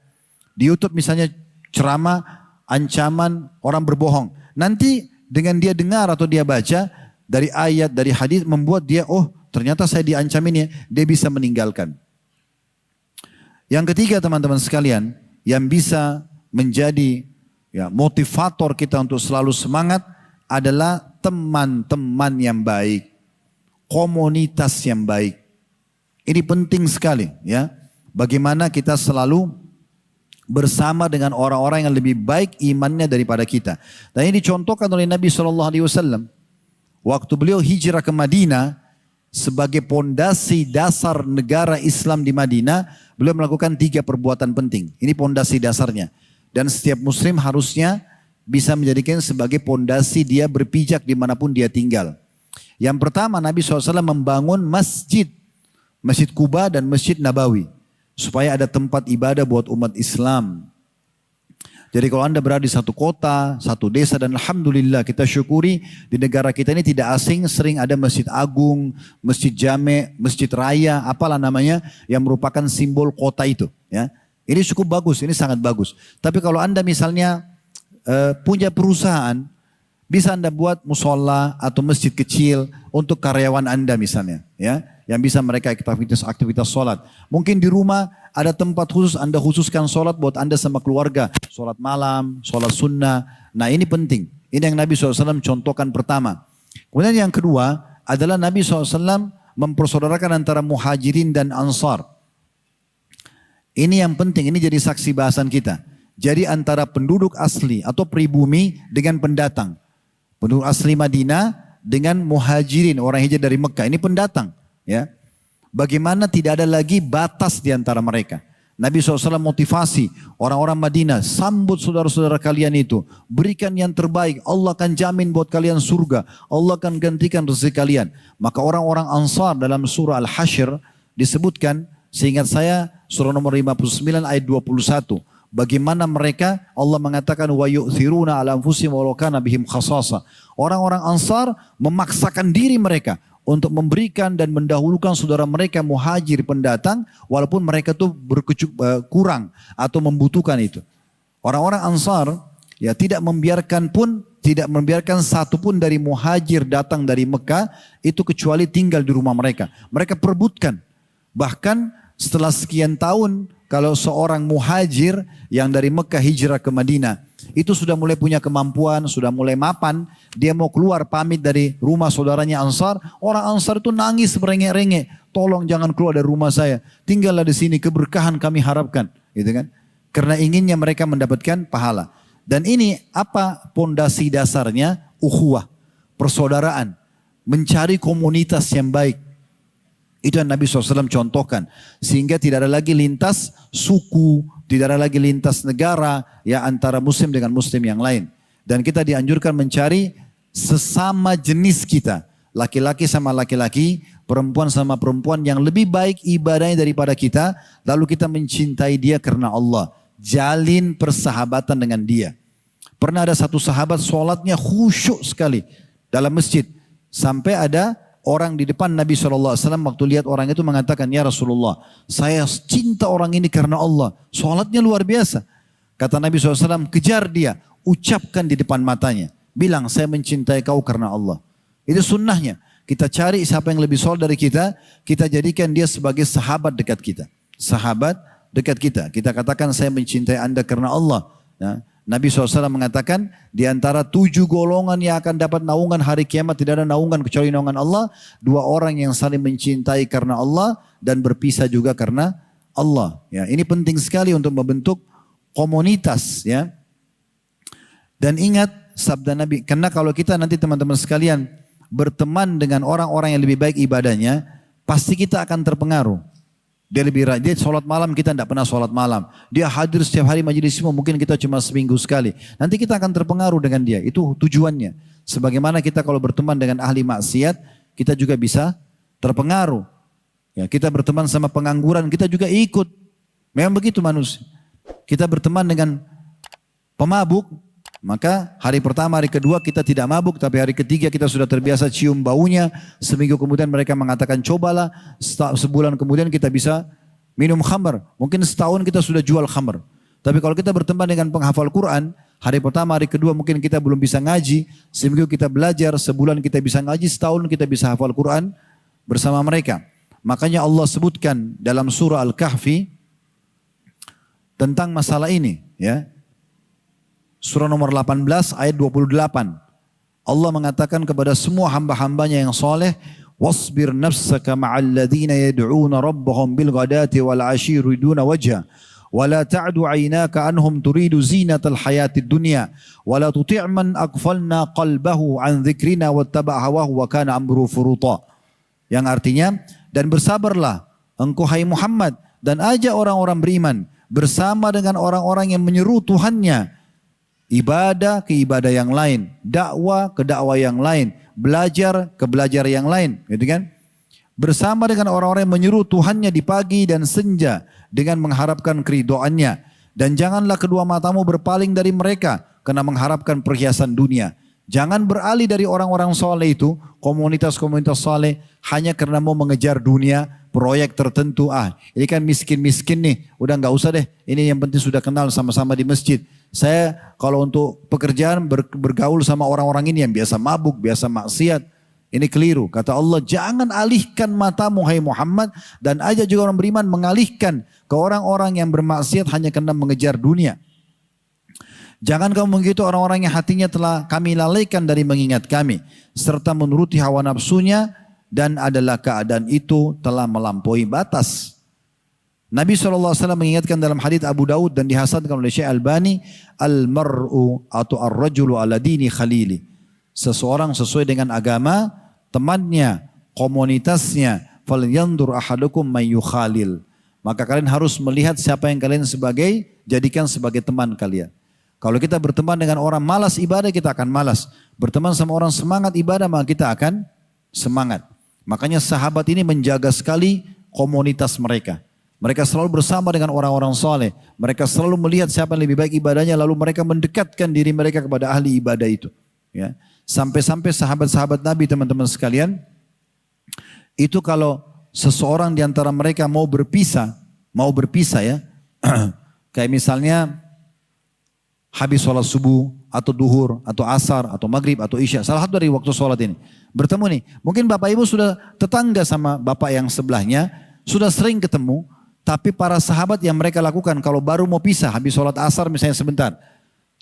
Di YouTube misalnya ceramah, ancaman orang berbohong. Nanti dengan dia dengar atau dia baca dari ayat, dari hadis, membuat dia, oh ternyata saya diancam ini, dia bisa meninggalkan. Yang ketiga teman-teman sekalian, yang bisa menjadi motivator kita untuk selalu semangat adalah teman-teman yang baik, komunitas yang baik. Ini penting sekali ya. Bagaimana kita selalu bersama dengan orang-orang yang lebih baik imannya daripada kita. Dan ini dicontohkan oleh Nabi SAW. Waktu beliau hijrah ke Madinah sebagai pondasi dasar negara Islam di Madinah, beliau melakukan 3 perbuatan penting. Ini pondasi dasarnya. Dan setiap muslim harusnya bisa menjadikan sebagai pondasi dia berpijak dimanapun dia tinggal. Yang pertama, Nabi SAW membangun masjid. Masjid Quba dan Masjid Nabawi. Supaya ada tempat ibadah buat umat Islam. Jadi kalau Anda berada di satu kota, satu desa, dan alhamdulillah kita syukuri di negara kita ini tidak asing, sering ada masjid agung, masjid jame, masjid raya, apalah namanya, yang merupakan simbol kota itu. Ya. Ini cukup bagus, ini sangat bagus. Tapi kalau Anda misalnya punya perusahaan, bisa Anda buat musola atau masjid kecil untuk karyawan Anda misalnya, ya, yang bisa mereka aktivitas sholat. Mungkin di rumah ada tempat khusus, Anda khususkan sholat buat Anda sama keluarga, sholat malam, sholat sunnah. Nah ini penting. Ini yang Nabi SAW contohkan pertama. Kemudian yang kedua adalah Nabi SAW mempersaudarakan antara muhajirin dan ansar. Ini yang penting, ini jadi saksi bahasan kita. Jadi antara penduduk asli atau pribumi dengan pendatang. Penduduk asli Madinah dengan muhajirin, orang hijrah dari Mekah. Ini pendatang. Ya. Bagaimana tidak ada lagi batas di antara mereka. Nabi SAW motivasi orang-orang Madinah, sambut saudara-saudara kalian itu. Berikan yang terbaik, Allah akan jamin buat kalian surga. Allah akan gantikan rezeki kalian. Maka orang-orang Ansar dalam surah Al-Hasyr disebutkan, seingat saya surah nomor 59 ayat 21. Bagaimana mereka, Allah mengatakan wa yu'thiruna ala anfusihim walau kana bihim khasasa. Orang-orang Ansar memaksakan diri mereka untuk memberikan dan mendahulukan saudara mereka muhajir pendatang walaupun mereka tuh kurang atau membutuhkan itu. Orang-orang Ansar ya tidak membiarkan satu pun dari muhajir datang dari Mekah itu kecuali tinggal di rumah mereka. Mereka perebutkan. Bahkan setelah sekian tahun, kalau seorang muhajir yang dari Mekah hijrah ke Madinah, itu sudah mulai punya kemampuan, sudah mulai mapan, dia mau keluar pamit dari rumah saudaranya Ansar, orang Ansar itu nangis merengek-rengek, tolong jangan keluar dari rumah saya, tinggallah di sini, keberkahan kami harapkan, gitu kan? Karena inginnya mereka mendapatkan pahala. Dan ini apa pondasi dasarnya? Ukhuwah, persaudaraan, mencari komunitas yang baik. Itu yang Nabi SAW contohkan. Sehingga tidak ada lagi lintas suku, tidak ada lagi lintas negara ya antara muslim dengan muslim yang lain. Dan kita dianjurkan mencari sesama jenis kita. Laki-laki sama laki-laki, perempuan sama perempuan yang lebih baik ibadahnya daripada kita. Lalu kita mencintai dia karena Allah. Jalin persahabatan dengan dia. Pernah ada satu sahabat sholatnya khusyuk sekali dalam masjid. Sampai ada orang di depan Nabi SAW waktu lihat orang itu mengatakan, ya Rasulullah, saya cinta orang ini karena Allah. Sholatnya luar biasa. Kata Nabi SAW, kejar dia, ucapkan di depan matanya. Bilang, saya mencintai kau karena Allah. Itu sunnahnya. Kita cari siapa yang lebih sholat dari kita jadikan dia sebagai sahabat dekat kita. Sahabat dekat kita. Kita katakan, saya mencintai anda karena Allah. Nah, Nabi SAW mengatakan di antara 7 golongan yang akan dapat naungan hari kiamat tidak ada naungan kecuali naungan Allah. 2 orang yang saling mencintai karena Allah dan berpisah juga karena Allah. Ya, ini penting sekali untuk membentuk komunitas. Ya. Dan ingat sabda Nabi, karena kalau kita nanti teman-teman sekalian berteman dengan orang-orang yang lebih baik ibadahnya, pasti kita akan terpengaruh. Dia lebih rajin, dia sholat malam, kita tidak pernah sholat malam. Dia hadir setiap hari majelis ilmu, mungkin kita cuma seminggu sekali. Nanti kita akan terpengaruh dengan dia, itu tujuannya. Sebagaimana kita kalau berteman dengan ahli maksiat, kita juga bisa terpengaruh. Ya, kita berteman sama pengangguran, kita juga ikut. Memang begitu manusia. Kita berteman dengan pemabuk, maka hari pertama, hari kedua kita tidak mabuk, tapi hari ketiga kita sudah terbiasa cium baunya. Seminggu kemudian mereka mengatakan cobalah, sebulan kemudian kita bisa minum khamr. Mungkin setahun kita sudah jual khamr. Tapi kalau kita berteman dengan penghafal Quran, hari pertama, hari kedua mungkin kita belum bisa ngaji. Seminggu kita belajar, sebulan kita bisa ngaji, setahun kita bisa hafal Quran bersama mereka. Makanya Allah sebutkan dalam surah Al-Kahfi tentang masalah ini, ya. Surah nomor 18 ayat 28. Allah mengatakan kepada semua hamba-hambanya yang soleh, wasbir nafsaka ma'al ladhina yad'una rabbahum bil ghadati wal 'ashyi yuriduna wajha wa la ta'du 'aynaka anhum turidu zinatal hayatid dunya wa la tuti' man aghfalna qalbahu an dzikrina wattaba'a hawahu wa kana amruhu furuta. Yang artinya, dan bersabarlah engkau hai Muhammad dan ajak orang-orang beriman bersama dengan orang-orang yang menyeru Tuhannya. Ibadah ke ibadah yang lain, dakwah ke dakwah yang lain, belajar ke belajar yang lain, gitu kan? Bersama dengan orang-orang yang menyuruh Tuhannya di pagi dan senja dengan mengharapkan keridhaannya. Dan janganlah kedua matamu berpaling dari mereka karena mengharapkan perhiasan dunia. Jangan beralih dari orang-orang soleh itu, komunitas-komunitas soleh hanya karena mau mengejar dunia, proyek tertentu. Ini kan miskin-miskin nih, udah nggak usah deh. Ini yang penting sudah kenal sama-sama di masjid. Saya kalau untuk pekerjaan bergaul sama orang-orang ini yang biasa mabuk, biasa maksiat. Ini keliru. Kata Allah, jangan alihkan matamu hai Muhammad dan ajak juga orang beriman mengalihkan ke orang-orang yang bermaksiat hanya karena mengejar dunia. Jangan kamu mengikuti orang-orang yang hatinya telah kami lalaikan dari mengingat kami, serta menuruti hawa nafsunya, dan adalah keadaan itu telah melampaui batas. Nabi SAW mengingatkan dalam hadits Abu Daud dan dihasankan oleh Syekh Albani, al-mar'u atau ar-rajulu ala dini khalili. Seseorang sesuai dengan agama temannya, komunitasnya. Falyanzur ahadukum may yukhalil. Maka kalian harus melihat siapa yang kalian jadikan sebagai teman kalian. Kalau kita berteman dengan orang malas ibadah, kita akan malas. Berteman sama orang semangat ibadah, maka kita akan semangat. Makanya sahabat ini menjaga sekali komunitas mereka. Mereka selalu bersama dengan orang-orang soleh. Mereka selalu melihat siapa yang lebih baik ibadahnya, lalu mereka mendekatkan diri mereka kepada ahli ibadah itu. Ya. Sampai-sampai sahabat-sahabat Nabi, teman-teman sekalian, itu kalau seseorang di antara mereka mau berpisah ya, kayak misalnya habis sholat subuh, atau duhur, atau asar, atau maghrib, atau isya, salah satu dari waktu sholat ini, bertemu nih, mungkin bapak ibu sudah tetangga sama bapak yang sebelahnya, sudah sering ketemu, tapi para sahabat yang mereka lakukan kalau baru mau pisah, habis sholat asar misalnya sebentar.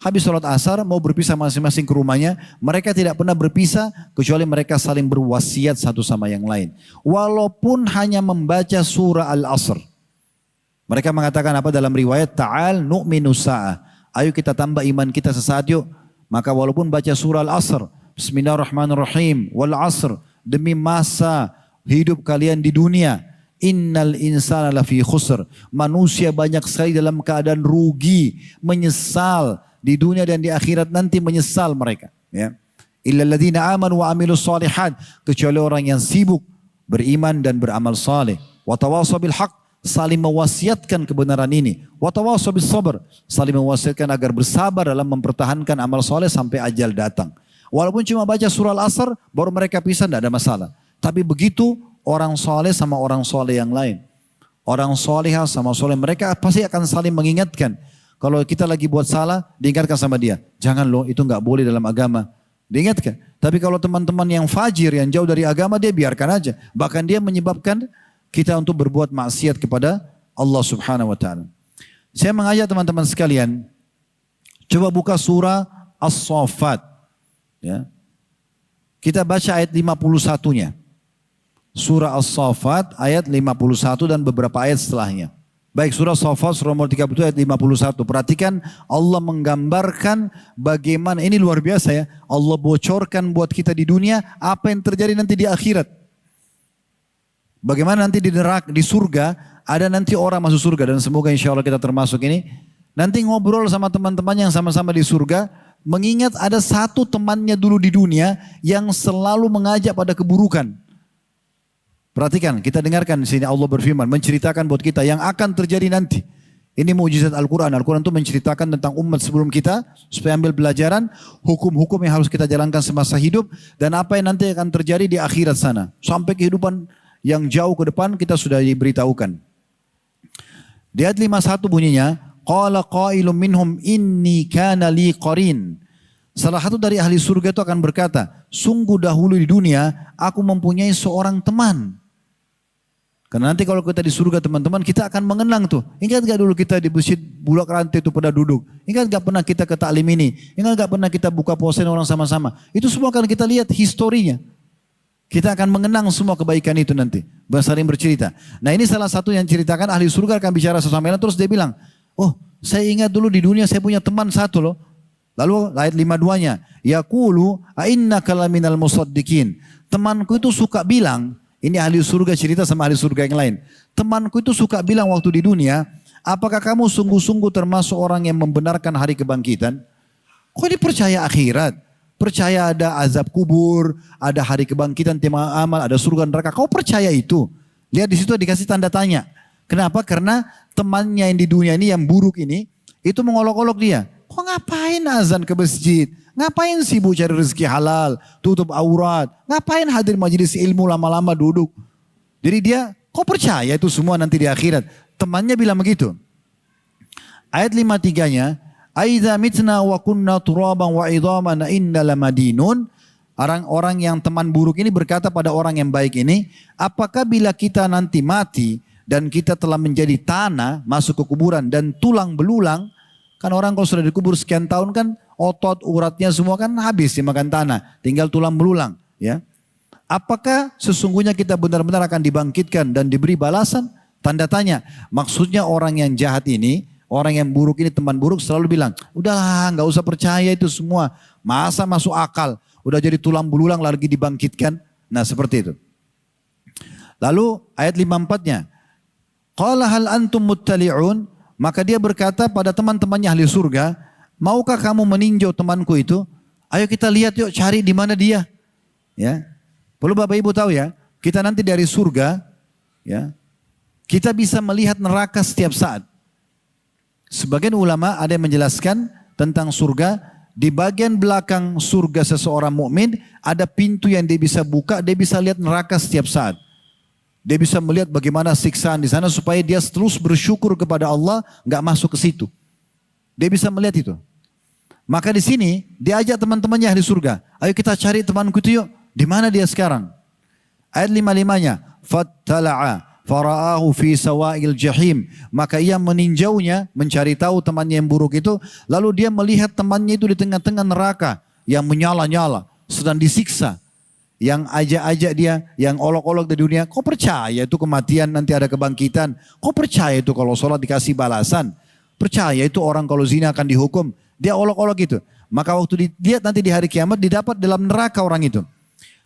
Habis sholat asar mau berpisah masing-masing ke rumahnya. Mereka tidak pernah berpisah kecuali mereka saling berwasiat satu sama yang lain. Walaupun hanya membaca surah Al-Asr. Mereka mengatakan apa dalam riwayat? Ta'al nu'minu sa'ah. Ayo kita tambah iman kita sesaat yuk. Maka walaupun baca surah Al-Asr, Bismillahirrahmanirrahim, wal asr, demi masa hidup kalian di dunia, innal insana lafi khusr, manusia banyak sekali dalam keadaan rugi, menyesal di dunia dan di akhirat nanti menyesal mereka. Ya. Illa alladhina amanu wa amilus salihat, kecuali orang yang sibuk beriman dan beramal saleh. Wa tawasaw bil haq, saling mewasiatkan kebenaran ini. Wa tawasaw bis sabr, saling mewasiatkan agar bersabar dalam mempertahankan amal saleh sampai ajal datang. Walaupun cuma baca surah Al-Asr, baru mereka pisah, tidak ada masalah. Tapi begitu orang soleh sama orang soleh yang lain. Orang soleh sama soleh, mereka pasti akan saling mengingatkan. Kalau kita lagi buat salah, diingatkan sama dia. Jangan loh, itu nggak boleh dalam agama. Diingatkan. Tapi kalau teman-teman yang fajir, yang jauh dari agama, dia biarkan aja. Bahkan dia menyebabkan kita untuk berbuat maksiat kepada Allah Subhanahu wa Ta'ala. Saya mengajak teman-teman sekalian, coba buka surah As-Saffat. Ya. Kita baca ayat 51-nya. Surah As-Saffat ayat 51 dan beberapa ayat setelahnya. Baik, surah As-Saffat surah nomor 30 ayat 51. Perhatikan Allah menggambarkan bagaimana, ini luar biasa ya. Allah bocorkan buat kita di dunia apa yang terjadi nanti di akhirat. Bagaimana nanti di neraka, di surga, ada nanti orang masuk surga dan semoga insya Allah kita termasuk ini. Nanti ngobrol sama teman-teman yang sama-sama di surga, mengingat ada satu temannya dulu di dunia yang selalu mengajak pada keburukan. Perhatikan, kita dengarkan di sini Allah berfirman, menceritakan buat kita yang akan terjadi nanti. Ini mukjizat Al-Quran. Al-Quran itu menceritakan tentang umat sebelum kita, supaya ambil pelajaran, hukum-hukum yang harus kita jalankan semasa hidup, dan apa yang nanti akan terjadi di akhirat sana. Sampai kehidupan yang jauh ke depan kita sudah diberitahukan. Di ayat 51 bunyinya, Qala qailum minhum inni kana li qarin. Salah satu dari ahli surga itu akan berkata, sungguh dahulu di dunia aku mempunyai seorang teman. Karena nanti kalau kita di surga teman-teman, kita akan mengenang tuh. Ingat gak dulu kita di masjid Bulak Rantai itu pada duduk? Ingat gak pernah kita ke taklim ini? Ingat gak pernah kita buka puasa orang sama-sama? Itu semua akan kita lihat historinya. Kita akan mengenang semua kebaikan itu nanti. Saling bercerita. Nah ini salah satu yang ceritakan ahli surga akan bicara sesama terus dia bilang, oh saya ingat dulu di dunia saya punya teman satu loh. Lalu ayat 52-nya, yaqulu a'innaka laminal musaddiqin. Temanku itu suka bilang, ini ahli surga cerita sama ahli surga yang lain. Temanku itu suka bilang waktu di dunia, apakah kamu sungguh-sungguh termasuk orang yang membenarkan hari kebangkitan? Kok ini percaya akhirat? Percaya ada azab kubur, ada hari kebangkitan, timbangan amal, ada surga neraka. Kau percaya itu? Lihat di situ dikasih tanda tanya. Kenapa? Karena temannya yang di dunia ini yang buruk ini, itu mengolok-olok dia. Kok ngapain azan ke masjid? Ngapain sibuk cari rezeki halal? Tutup aurat? Ngapain hadir majelis ilmu lama-lama duduk? Jadi dia, kok percaya itu semua nanti di akhirat? Temannya bilang begitu. Ayat 53-nya, Aidza mitna wa kunna turaban wa idhaman inna lamadinun. Orang-orang yang teman buruk ini berkata pada orang yang baik ini, apakah bila kita nanti mati dan kita telah menjadi tanah, masuk ke kuburan dan tulang belulang, kan orang kalau sudah dikubur sekian tahun kan otot uratnya semua kan habis dimakan tanah. Tinggal tulang belulang. Ya. Apakah sesungguhnya kita benar-benar akan dibangkitkan dan diberi balasan? Tanda tanya. Maksudnya orang yang jahat ini, orang yang buruk ini, teman buruk selalu bilang, udahlah nggak usah percaya itu semua. Masa masuk akal. Udah jadi tulang belulang lagi dibangkitkan. Nah seperti itu. Lalu ayat 54-nya. Qala hal antum muttali'un. Maka dia berkata pada teman-temannya ahli surga, maukah kamu meninjau temanku itu? Ayo kita lihat yuk, cari di mana dia. Ya, perlu Bapak Ibu tahu ya, kita nanti dari surga, ya, kita bisa melihat neraka setiap saat. Sebagian ulama ada yang menjelaskan tentang surga, di bagian belakang surga seseorang mukmin ada pintu yang dia bisa buka, dia bisa lihat neraka setiap saat. Dia bisa melihat bagaimana siksaan di sana supaya dia terus bersyukur kepada Allah, nggak masuk ke situ. Dia bisa melihat itu. Maka di sini dia ajak teman-temannya ahli surga. Ayo kita cari temanku itu yuk. Di mana dia sekarang? Ayat 55-nya. Fattala'a fara'ahu fi sawa'il jahim. Maka ia meninjaunya, mencari tahu temannya yang buruk itu. Lalu dia melihat temannya itu di tengah-tengah neraka yang menyala-nyala, sedang disiksa. Yang ajak-ajak dia, yang olok-olok di dunia, kok percaya itu kematian nanti ada kebangkitan? Kok percaya itu kalau sholat dikasih balasan? percaya itu orang kalau zina akan dihukum. Dia olok-olok gitu. Maka waktu dilihat nanti di hari kiamat didapat dalam neraka orang itu.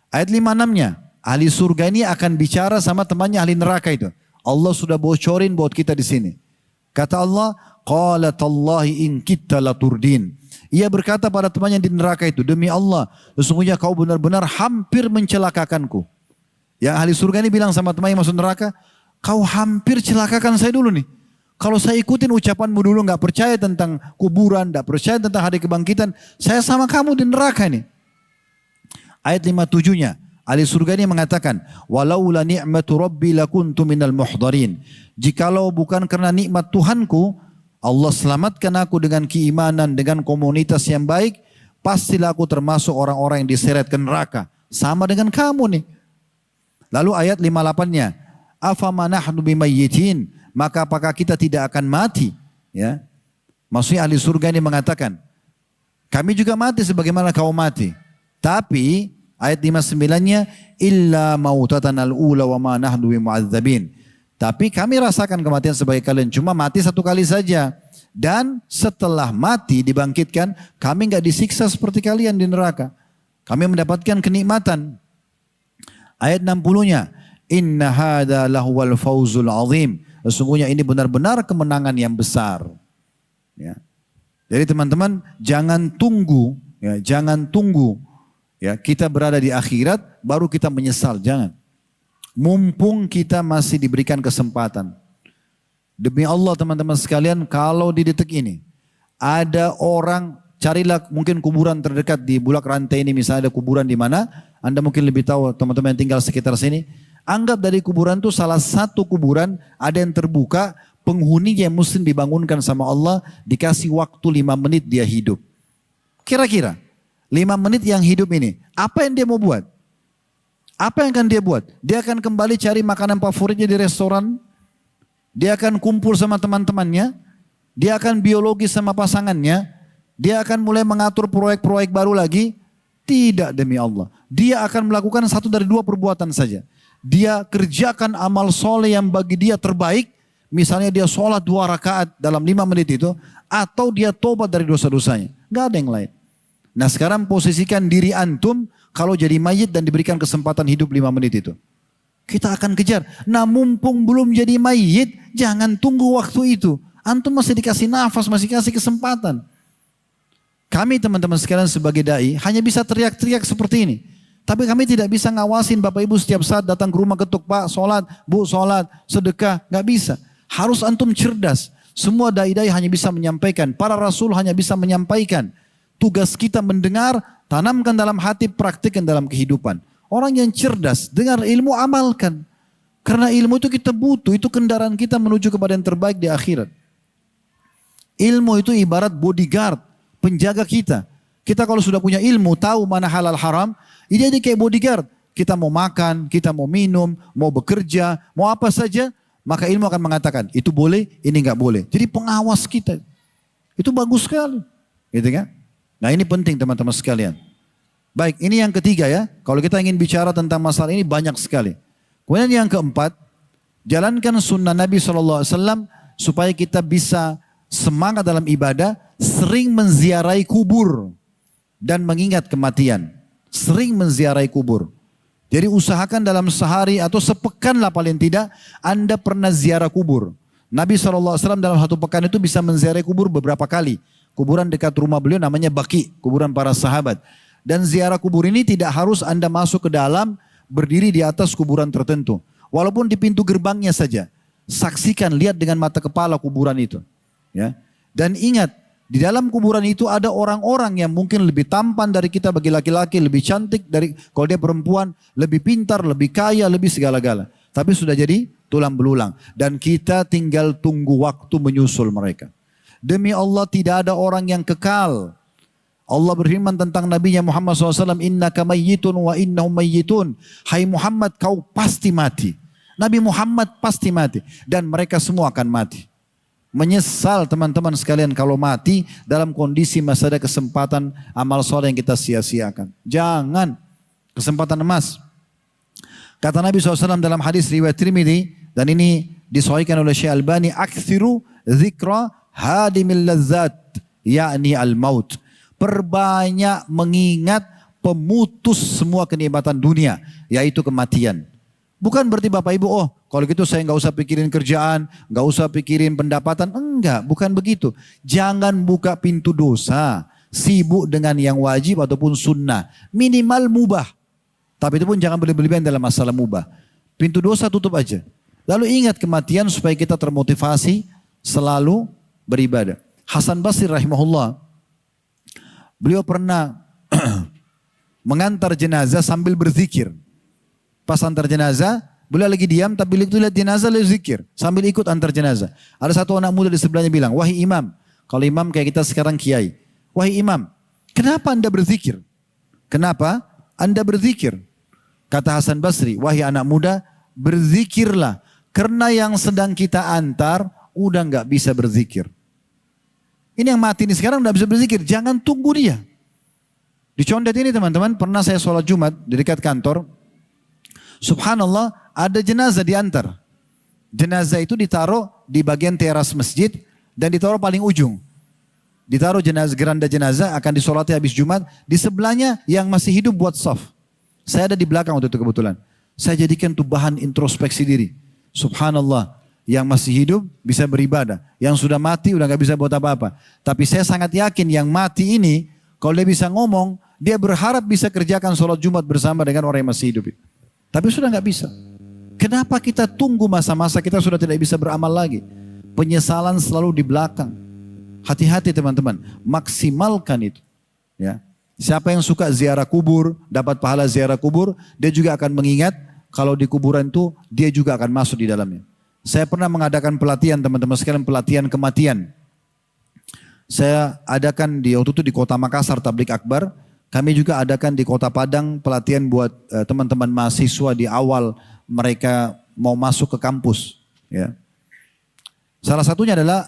Ayat 56-nya, ahli surga ini akan bicara sama temannya ahli neraka itu. Allah sudah bocorin buat kita di sini. Kata Allah, qala tallahi in kitta laturdin. Ia berkata pada temannya di neraka itu, demi Allah, sesungguhnya kau benar-benar hampir mencelakakanku. Yang ahli surga ini bilang sama temannya masuk neraka, kau hampir celakakan saya dulu nih. Kalau saya ikutin ucapanmu dulu, nggak percaya tentang kuburan, nggak percaya tentang hari kebangkitan, saya sama kamu di neraka nih. Ayat 57-nya, ahli surga ini mengatakan, walaula ni'matu rabbi lakuntu minal muhdarin. Jikalau bukan karena nikmat Tuhanku, Allah selamatkan aku dengan keimanan, dengan komunitas yang baik, pastilah aku termasuk orang-orang yang diseret ke neraka. Sama dengan kamu nih. Lalu ayat 58-nya, afama nahnu bimayyitin. Maka apakah kita tidak akan mati? Ya, maksudnya ahli surga ini mengatakan, kami juga mati sebagaimana kau mati. Tapi ayat 59-nya, illa mautatan al-ula wa ma nahnu bimu'adzabin. Tapi kami rasakan kematian sebagai kalian, cuma mati satu kali saja. Dan setelah mati dibangkitkan, kami enggak disiksa seperti kalian di neraka. Kami mendapatkan kenikmatan. Ayat 60-nya, inna hadza lahuwal fawzul azim. Sesungguhnya ini benar-benar kemenangan yang besar. Ya. Jadi teman-teman jangan tunggu, ya, jangan tunggu, ya, kita berada di akhirat baru kita menyesal, jangan. Mumpung kita masih diberikan kesempatan. Demi Allah teman-teman sekalian, kalau di detik ini ada orang, carilah mungkin kuburan terdekat di Bulak Rantai ini, misalnya ada kuburan di mana, Anda mungkin lebih tahu teman-teman yang tinggal sekitar sini. Anggap dari kuburan itu salah satu kuburan ada yang terbuka, penghuni yang muslim dibangunkan sama Allah, dikasih waktu 5 menit dia hidup. Kira-kira 5 menit yang hidup ini, apa yang dia mau buat? Apa yang akan dia buat? Dia akan kembali cari makanan favoritnya di restoran, dia akan kumpul sama teman-temannya, dia akan biologi sama pasangannya, dia akan mulai mengatur proyek-proyek baru lagi. Tidak, demi Allah. Dia akan melakukan satu dari 2 perbuatan saja. Dia kerjakan amal soleh yang bagi dia terbaik. Misalnya dia sholat 2 rakaat dalam 5 menit itu. Atau dia tobat dari dosa-dosanya. Gak ada yang lain. Nah sekarang posisikan diri antum kalau jadi mayit dan diberikan kesempatan hidup 5 menit itu. Kita akan kejar. Nah mumpung belum jadi mayit, jangan tunggu waktu itu. Antum masih dikasih nafas, masih dikasih kesempatan. Kami teman-teman sekalian sebagai da'i hanya bisa teriak-teriak seperti ini. Tapi kami tidak bisa ngawasin Bapak Ibu setiap saat datang ke rumah ketuk, Pak sholat, Bu sholat, sedekah. Gak bisa. Harus antum cerdas. Semua da'i-da'i hanya bisa menyampaikan. Para rasul hanya bisa menyampaikan. Tugas kita mendengar, tanamkan dalam hati, praktikkan dalam kehidupan. Orang yang cerdas, dengar ilmu, amalkan. Karena ilmu itu kita butuh. Itu kendaraan kita menuju kepada yang terbaik di akhirat. Ilmu itu ibarat bodyguard, penjaga kita. Kita kalau sudah punya ilmu, tahu mana halal haram, ini jadi kayak bodyguard. Kita mau makan, kita mau minum, mau bekerja, mau apa saja, maka ilmu akan mengatakan, itu boleh, ini enggak boleh. Jadi pengawas kita. Itu bagus sekali. Gitu kan? Nah ini penting teman-teman sekalian. Baik, ini yang ketiga ya. Kalau kita ingin bicara tentang masalah ini banyak sekali. Kemudian yang keempat, jalankan sunnah Nabi SAW supaya kita bisa semangat dalam ibadah, sering menziarahi kubur. Dan mengingat kematian. Sering menziarahi kubur. Jadi usahakan dalam sehari atau sepekan lah paling tidak, Anda pernah ziarah kubur. Nabi SAW dalam 1 pekan itu bisa menziarahi kubur beberapa kali. Kuburan dekat rumah beliau namanya Baqi, kuburan para sahabat. Dan ziarah kubur ini tidak harus Anda masuk ke dalam, berdiri di atas kuburan tertentu. Walaupun di pintu gerbangnya saja. Saksikan, lihat dengan mata kepala kuburan itu. Ya. Dan ingat, di dalam kuburan itu ada orang-orang yang mungkin lebih tampan dari kita bagi laki-laki, lebih cantik dari kalau dia perempuan, lebih pintar, lebih kaya, lebih segala-gala. Tapi sudah jadi tulang belulang. Dan kita tinggal tunggu waktu menyusul mereka. Demi Allah tidak ada orang yang kekal. Allah berfirman tentang Nabi Muhammad SAW, innaka mayyitun wa innahum mayyitun. Hai Muhammad, kau pasti mati. Nabi Muhammad pasti mati. Dan mereka semua akan mati. Menyesal teman-teman sekalian kalau mati dalam kondisi masih ada kesempatan amal soleh yang kita sia-siakan. Jangan. Kesempatan emas. Kata Nabi SAW dalam hadis riwayat Tirmidzi, dan ini disahihkan oleh Syekh Albani, aktsiru dzikra hadimil ladzat, yakni al-maut. Perbanyak mengingat pemutus semua kenikmatan dunia, yaitu kematian. Bukan berarti Bapak Ibu, oh kalau gitu saya nggak usah pikirin kerjaan, nggak usah pikirin pendapatan. Enggak, bukan begitu. Jangan buka pintu dosa, sibuk dengan yang wajib ataupun sunnah. Minimal mubah. Tapi itu pun jangan berlebihan dalam masalah mubah. Pintu dosa tutup aja. Lalu ingat kematian supaya kita termotivasi selalu beribadah. Hasan Basri rahimahullah, beliau pernah mengantar jenazah sambil berzikir. Pas antar jenazah, beliau lagi diam tapi begitu lihat jenazah lalu zikir. Sambil ikut antar jenazah. Ada satu anak muda di sebelahnya bilang, wahai imam. Kalau imam kayak kita sekarang kiai. Wahai imam, kenapa anda berzikir? Kenapa anda berzikir? Kata Hasan Basri, wahai anak muda, berzikirlah. Karena yang sedang kita antar, udah nggak bisa berzikir. Ini yang mati ini sekarang udah bisa berzikir. Jangan tunggu dia. Di Condet ini teman-teman, pernah saya sholat Jumat di dekat kantor. Subhanallah, ada jenazah diantar. Jenazah itu ditaruh di bagian teras masjid dan ditaruh paling ujung. Ditaruh jenazah, geranda jenazah akan disolati habis Jumat. Di sebelahnya yang masih hidup buat saf. Saya ada di belakang waktu itu kebetulan. Saya jadikan itu bahan introspeksi diri. Subhanallah, yang masih hidup bisa beribadah. Yang sudah mati udah gak bisa buat apa-apa. Tapi saya sangat yakin yang mati ini, kalau dia bisa ngomong, dia berharap bisa kerjakan sholat Jumat bersama dengan orang yang masih hidup. Tapi sudah nggak bisa. Kenapa kita tunggu masa-masa kita sudah tidak bisa beramal lagi? Penyesalan selalu di belakang. Hati-hati teman-teman, maksimalkan itu. Ya. Siapa yang suka ziarah kubur, dapat pahala ziarah kubur, dia juga akan mengingat kalau di kuburan itu dia juga akan masuk di dalamnya. Saya pernah mengadakan pelatihan teman-teman sekalian, pelatihan kematian. Saya adakan di waktu itu di Kota Makassar Tablik Akbar. Kami juga adakan di Kota Padang pelatihan buat teman-teman mahasiswa di awal mereka mau masuk ke kampus. Ya. Salah satunya adalah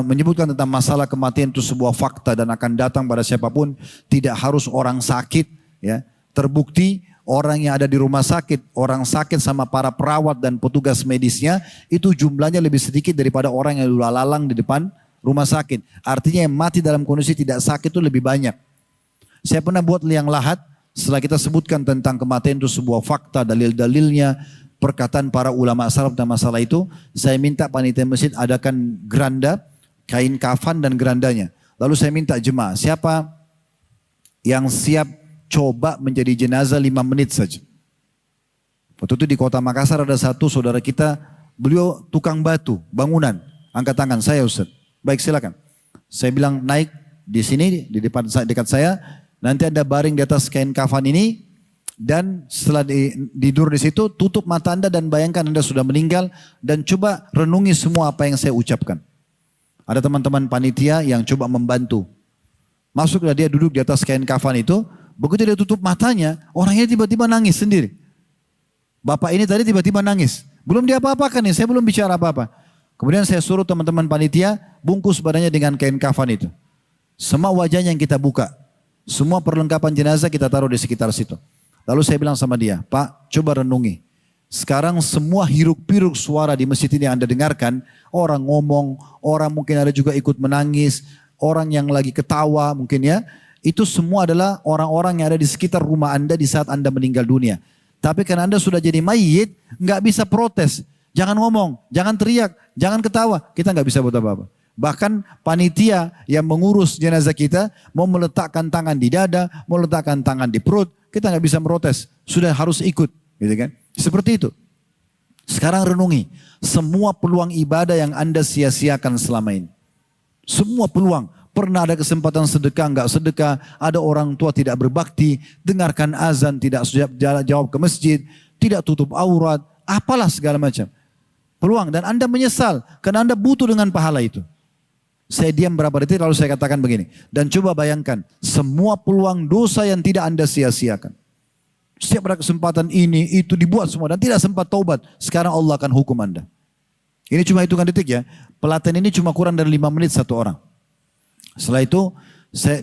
menyebutkan tentang masalah kematian itu sebuah fakta dan akan datang pada siapapun, tidak harus orang sakit. Ya. Terbukti orang yang ada di rumah sakit, orang sakit sama para perawat dan petugas medisnya itu jumlahnya lebih sedikit daripada orang yang lalang di depan rumah sakit. Artinya yang mati dalam kondisi tidak sakit itu lebih banyak. Saya pernah buat liang lahat setelah kita sebutkan tentang kematian itu sebuah fakta, dalil-dalilnya, perkataan para ulama salaf tentang masalah itu. Saya minta panitia masjid adakan geranda, kain kafan dan gerandanya. Lalu saya minta jemaah, siapa yang siap coba menjadi jenazah 5 menit saja. Waktu itu di Kota Makassar ada satu saudara kita, beliau tukang batu, bangunan. Angkat tangan, saya Ustaz. Baik silakan. Saya bilang naik di sini, di depan dekat saya. Nanti Anda baring di atas kain kafan ini dan setelah tidur di situ tutup mata Anda dan bayangkan Anda sudah meninggal dan coba renungi semua apa yang saya ucapkan. Ada teman-teman panitia yang coba membantu. Masuklah dia duduk di atas kain kafan itu, begitu dia tutup matanya, orangnya tiba-tiba nangis sendiri. Bapak ini tadi tiba-tiba nangis. Belum diapa-apakan nih, saya belum bicara apa-apa. Kemudian saya suruh teman-teman panitia bungkus badannya dengan kain kafan itu. Semua wajahnya yang kita buka. Semua perlengkapan jenazah kita taruh di sekitar situ. Lalu saya bilang sama dia, Pak, coba renungi. Sekarang semua hiruk-pikuk suara di masjid ini yang Anda dengarkan, orang ngomong, orang mungkin ada juga ikut menangis, orang yang lagi ketawa mungkin ya, itu semua adalah orang-orang yang ada di sekitar rumah Anda di saat Anda meninggal dunia. Tapi karena Anda sudah jadi mayit, nggak bisa protes. Jangan ngomong, jangan teriak, jangan ketawa. Kita nggak bisa buat apa-apa. Bahkan panitia yang mengurus jenazah kita mau meletakkan tangan di dada, mau meletakkan tangan di perut, kita nggak bisa protes. Sudah harus ikut, gitu kan? Seperti itu. Sekarang renungi semua peluang ibadah yang Anda sia-siakan selama ini. Semua peluang. Pernah ada kesempatan sedekah, nggak sedekah. Ada orang tua tidak berbakti, dengarkan azan, tidak jawab ke masjid, tidak tutup aurat, apalah segala macam. Peluang dan Anda menyesal karena Anda butuh dengan pahala itu. Saya diam berapa detik lalu saya katakan begini. Dan coba bayangkan semua peluang dosa yang tidak Anda sia-siakan. Setiap ada kesempatan ini, itu dibuat semua dan tidak sempat taubat. Sekarang Allah akan hukum Anda. Ini cuma hitungan detik ya. Pelatihan ini cuma kurang dari 5 menit satu orang. Setelah itu saya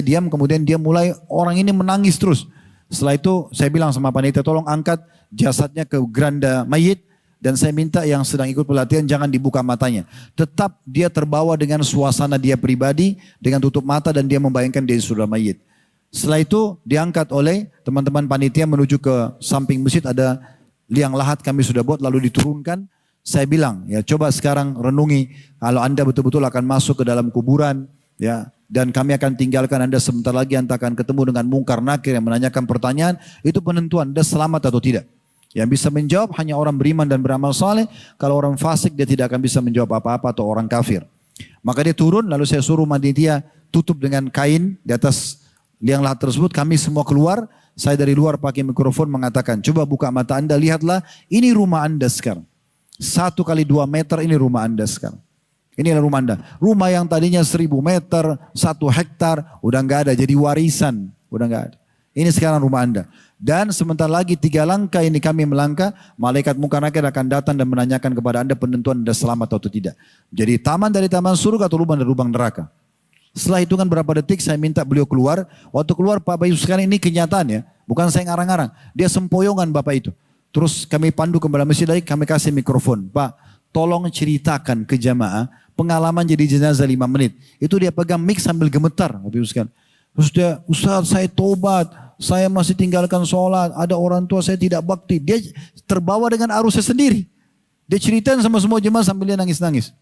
diam kemudian dia mulai orang ini menangis terus. Setelah itu saya bilang sama panitia tolong angkat jasadnya ke geranda mayit. Dan saya minta yang sedang ikut pelatihan jangan dibuka matanya. Tetap dia terbawa dengan suasana dia pribadi, dengan tutup mata dan dia membayangkan dia sudah mayit. Setelah itu diangkat oleh teman-teman panitia menuju ke samping masjid, ada liang lahat kami sudah buat lalu diturunkan. Saya bilang ya coba sekarang renungi kalau anda betul-betul akan masuk ke dalam kuburan ya. Dan kami akan tinggalkan anda sebentar lagi, anda akan ketemu dengan mungkar nakir yang menanyakan pertanyaan. Itu penentuan anda selamat atau tidak. Yang bisa menjawab hanya orang beriman dan beramal saleh. Kalau orang fasik dia tidak akan bisa menjawab apa-apa, atau orang kafir. Maka dia turun lalu saya suruh panitia tutup dengan kain di atas liang lahat tersebut. Kami semua keluar. Saya dari luar pakai mikrofon mengatakan, coba buka mata anda, lihatlah ini rumah anda sekarang. 1 kali 2 meter ini rumah anda sekarang. Inilah rumah anda. Rumah yang tadinya 1000 meter, 1 hektar, udah nggak ada, jadi warisan. Udah nggak ada. Ini sekarang rumah anda. Dan sebentar lagi 3 langkah ini kami melangkah, malaikat mungkar nakir akan datang dan menanyakan kepada anda penentuan anda selamat atau tidak. Jadi taman dari taman surga atau lubang dari lubang neraka. Setelah hitungan berapa detik saya minta beliau keluar. Waktu keluar Pak Bayu sekarang ini kenyataan ya. Bukan saya ngarang-ngarang. Dia sempoyongan Bapak itu. Terus kami pandu kembali masjid lagi, kami kasih mikrofon. Pak, tolong ceritakan ke jamaah pengalaman jadi jenazah 5 menit. Itu dia pegang mic sambil gemetar. Terus dia, Ustaz saya tobat, saya masih tinggalkan sholat, ada orang tua saya tidak bakti. Dia terbawa dengan arusnya sendiri. Dia ceritain sama semua jemaah sambil dia nangis-nangis.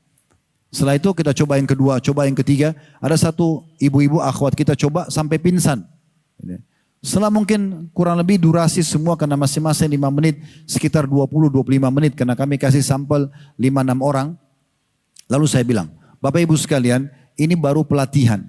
Setelah itu kita coba yang kedua, coba yang ketiga. Ada satu ibu-ibu akhwat kita coba sampai pingsan. Setelah mungkin kurang lebih durasi semua karena masing-masing 5 menit, sekitar 20-25 menit. Karena kami kasih sampel 5-6 orang. Lalu saya bilang, Bapak Ibu sekalian, ini baru pelatihan.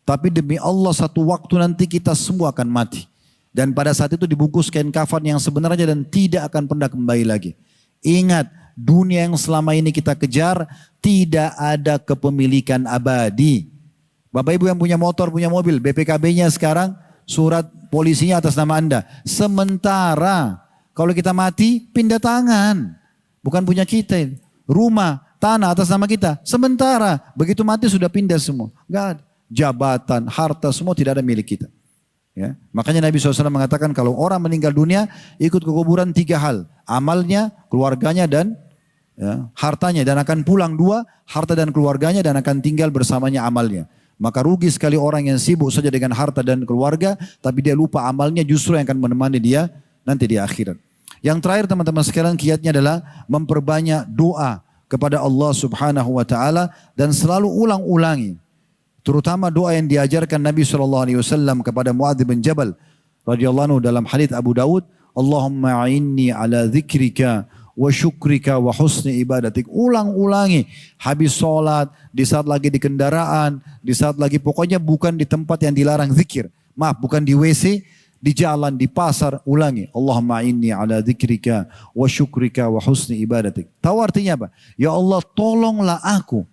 Tapi demi Allah satu waktu nanti kita semua akan mati. Dan pada saat itu dibungkus kain kafan yang sebenarnya dan tidak akan pernah kembali lagi. Ingat, dunia yang selama ini kita kejar tidak ada kepemilikan abadi. Bapak Ibu yang punya motor, punya mobil, BPKB-nya sekarang surat polisinya atas nama Anda. Sementara kalau kita mati pindah tangan. Bukan punya kita. Rumah, tanah atas nama kita. Sementara begitu mati sudah pindah semua. Enggak ada. Jabatan, harta semua tidak ada milik kita. Ya. Makanya Nabi SAW mengatakan kalau orang meninggal dunia ikut ke kuburan 3 hal. Amalnya, keluarganya dan ya, hartanya. Dan akan pulang 2, harta dan keluarganya dan akan tinggal bersamanya amalnya. Maka rugi sekali orang yang sibuk saja dengan harta dan keluarga. Tapi dia lupa amalnya justru yang akan menemani dia nanti di akhirat. Yang terakhir teman-teman sekalian kiatnya adalah memperbanyak doa kepada Allah Subhanahu wa taala dan selalu ulang-ulangi. Terutama doa yang diajarkan Nabi SAW kepada Muadz bin Jabal radhiyallahu anhu dalam hadits Abu Daud, Allahumma a'inni ala dzikrika wa syukrika wa husni ibadatik. Ulang-ulangi habis sholat, di saat lagi di kendaraan, di saat lagi pokoknya bukan di tempat yang dilarang zikir. Maaf, bukan di WC, di jalan, di pasar, ulangi. Allahumma a'inni ala dzikrika wa syukrika wa husni ibadatik. Tahu artinya apa? Ya Allah tolonglah aku.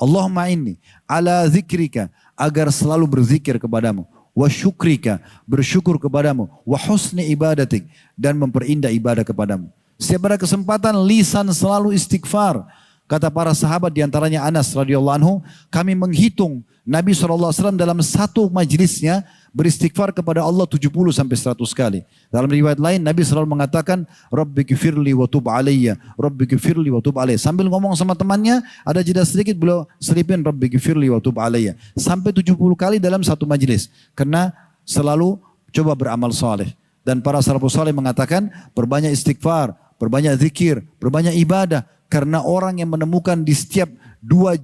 Allahumma inni ala zikrika, agar selalu berzikir kepadamu, wa syukrika, bersyukur kepadamu, wa husni ibadatik, dan memperindah ibadah kepadamu. Setiap ada kesempatan lisan selalu istighfar. Kata para sahabat diantaranya Anas radhiyallahu anhu, kami menghitung Nabi SAW dalam satu majlisnya beristighfar kepada Allah 70 sampai 100 kali. Dalam riwayat lain Nabi selalu mengatakan Rabbi gfirli wa tub alayya, Rabbi gfirli wa tub alayya. Sambil ngomong sama temannya ada jeda sedikit beliau selipin Rabbi gfirli wa tub alayya. Sampai 70 kali dalam satu majlis. Karena selalu coba beramal soleh. Dan para salafus saleh mengatakan perbanyak istighfar, perbanyak zikir, perbanyak ibadah. Karena orang yang menemukan di setiap dua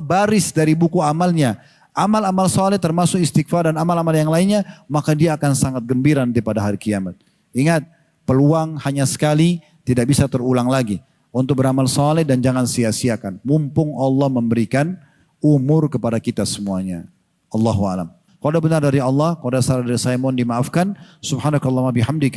baris dari buku amalnya amal-amal soleh termasuk istighfar dan amal-amal yang lainnya, maka dia akan sangat gembira nanti pada hari kiamat. Ingat, peluang hanya sekali, tidak bisa terulang lagi. Untuk beramal soleh dan jangan sia-siakan. Mumpung Allah memberikan umur kepada kita semuanya. Allahu a'lam. Kalau benar dari Allah, kalau salah dari saya mohon dimaafkan. Subhanakallahumma bihamdika.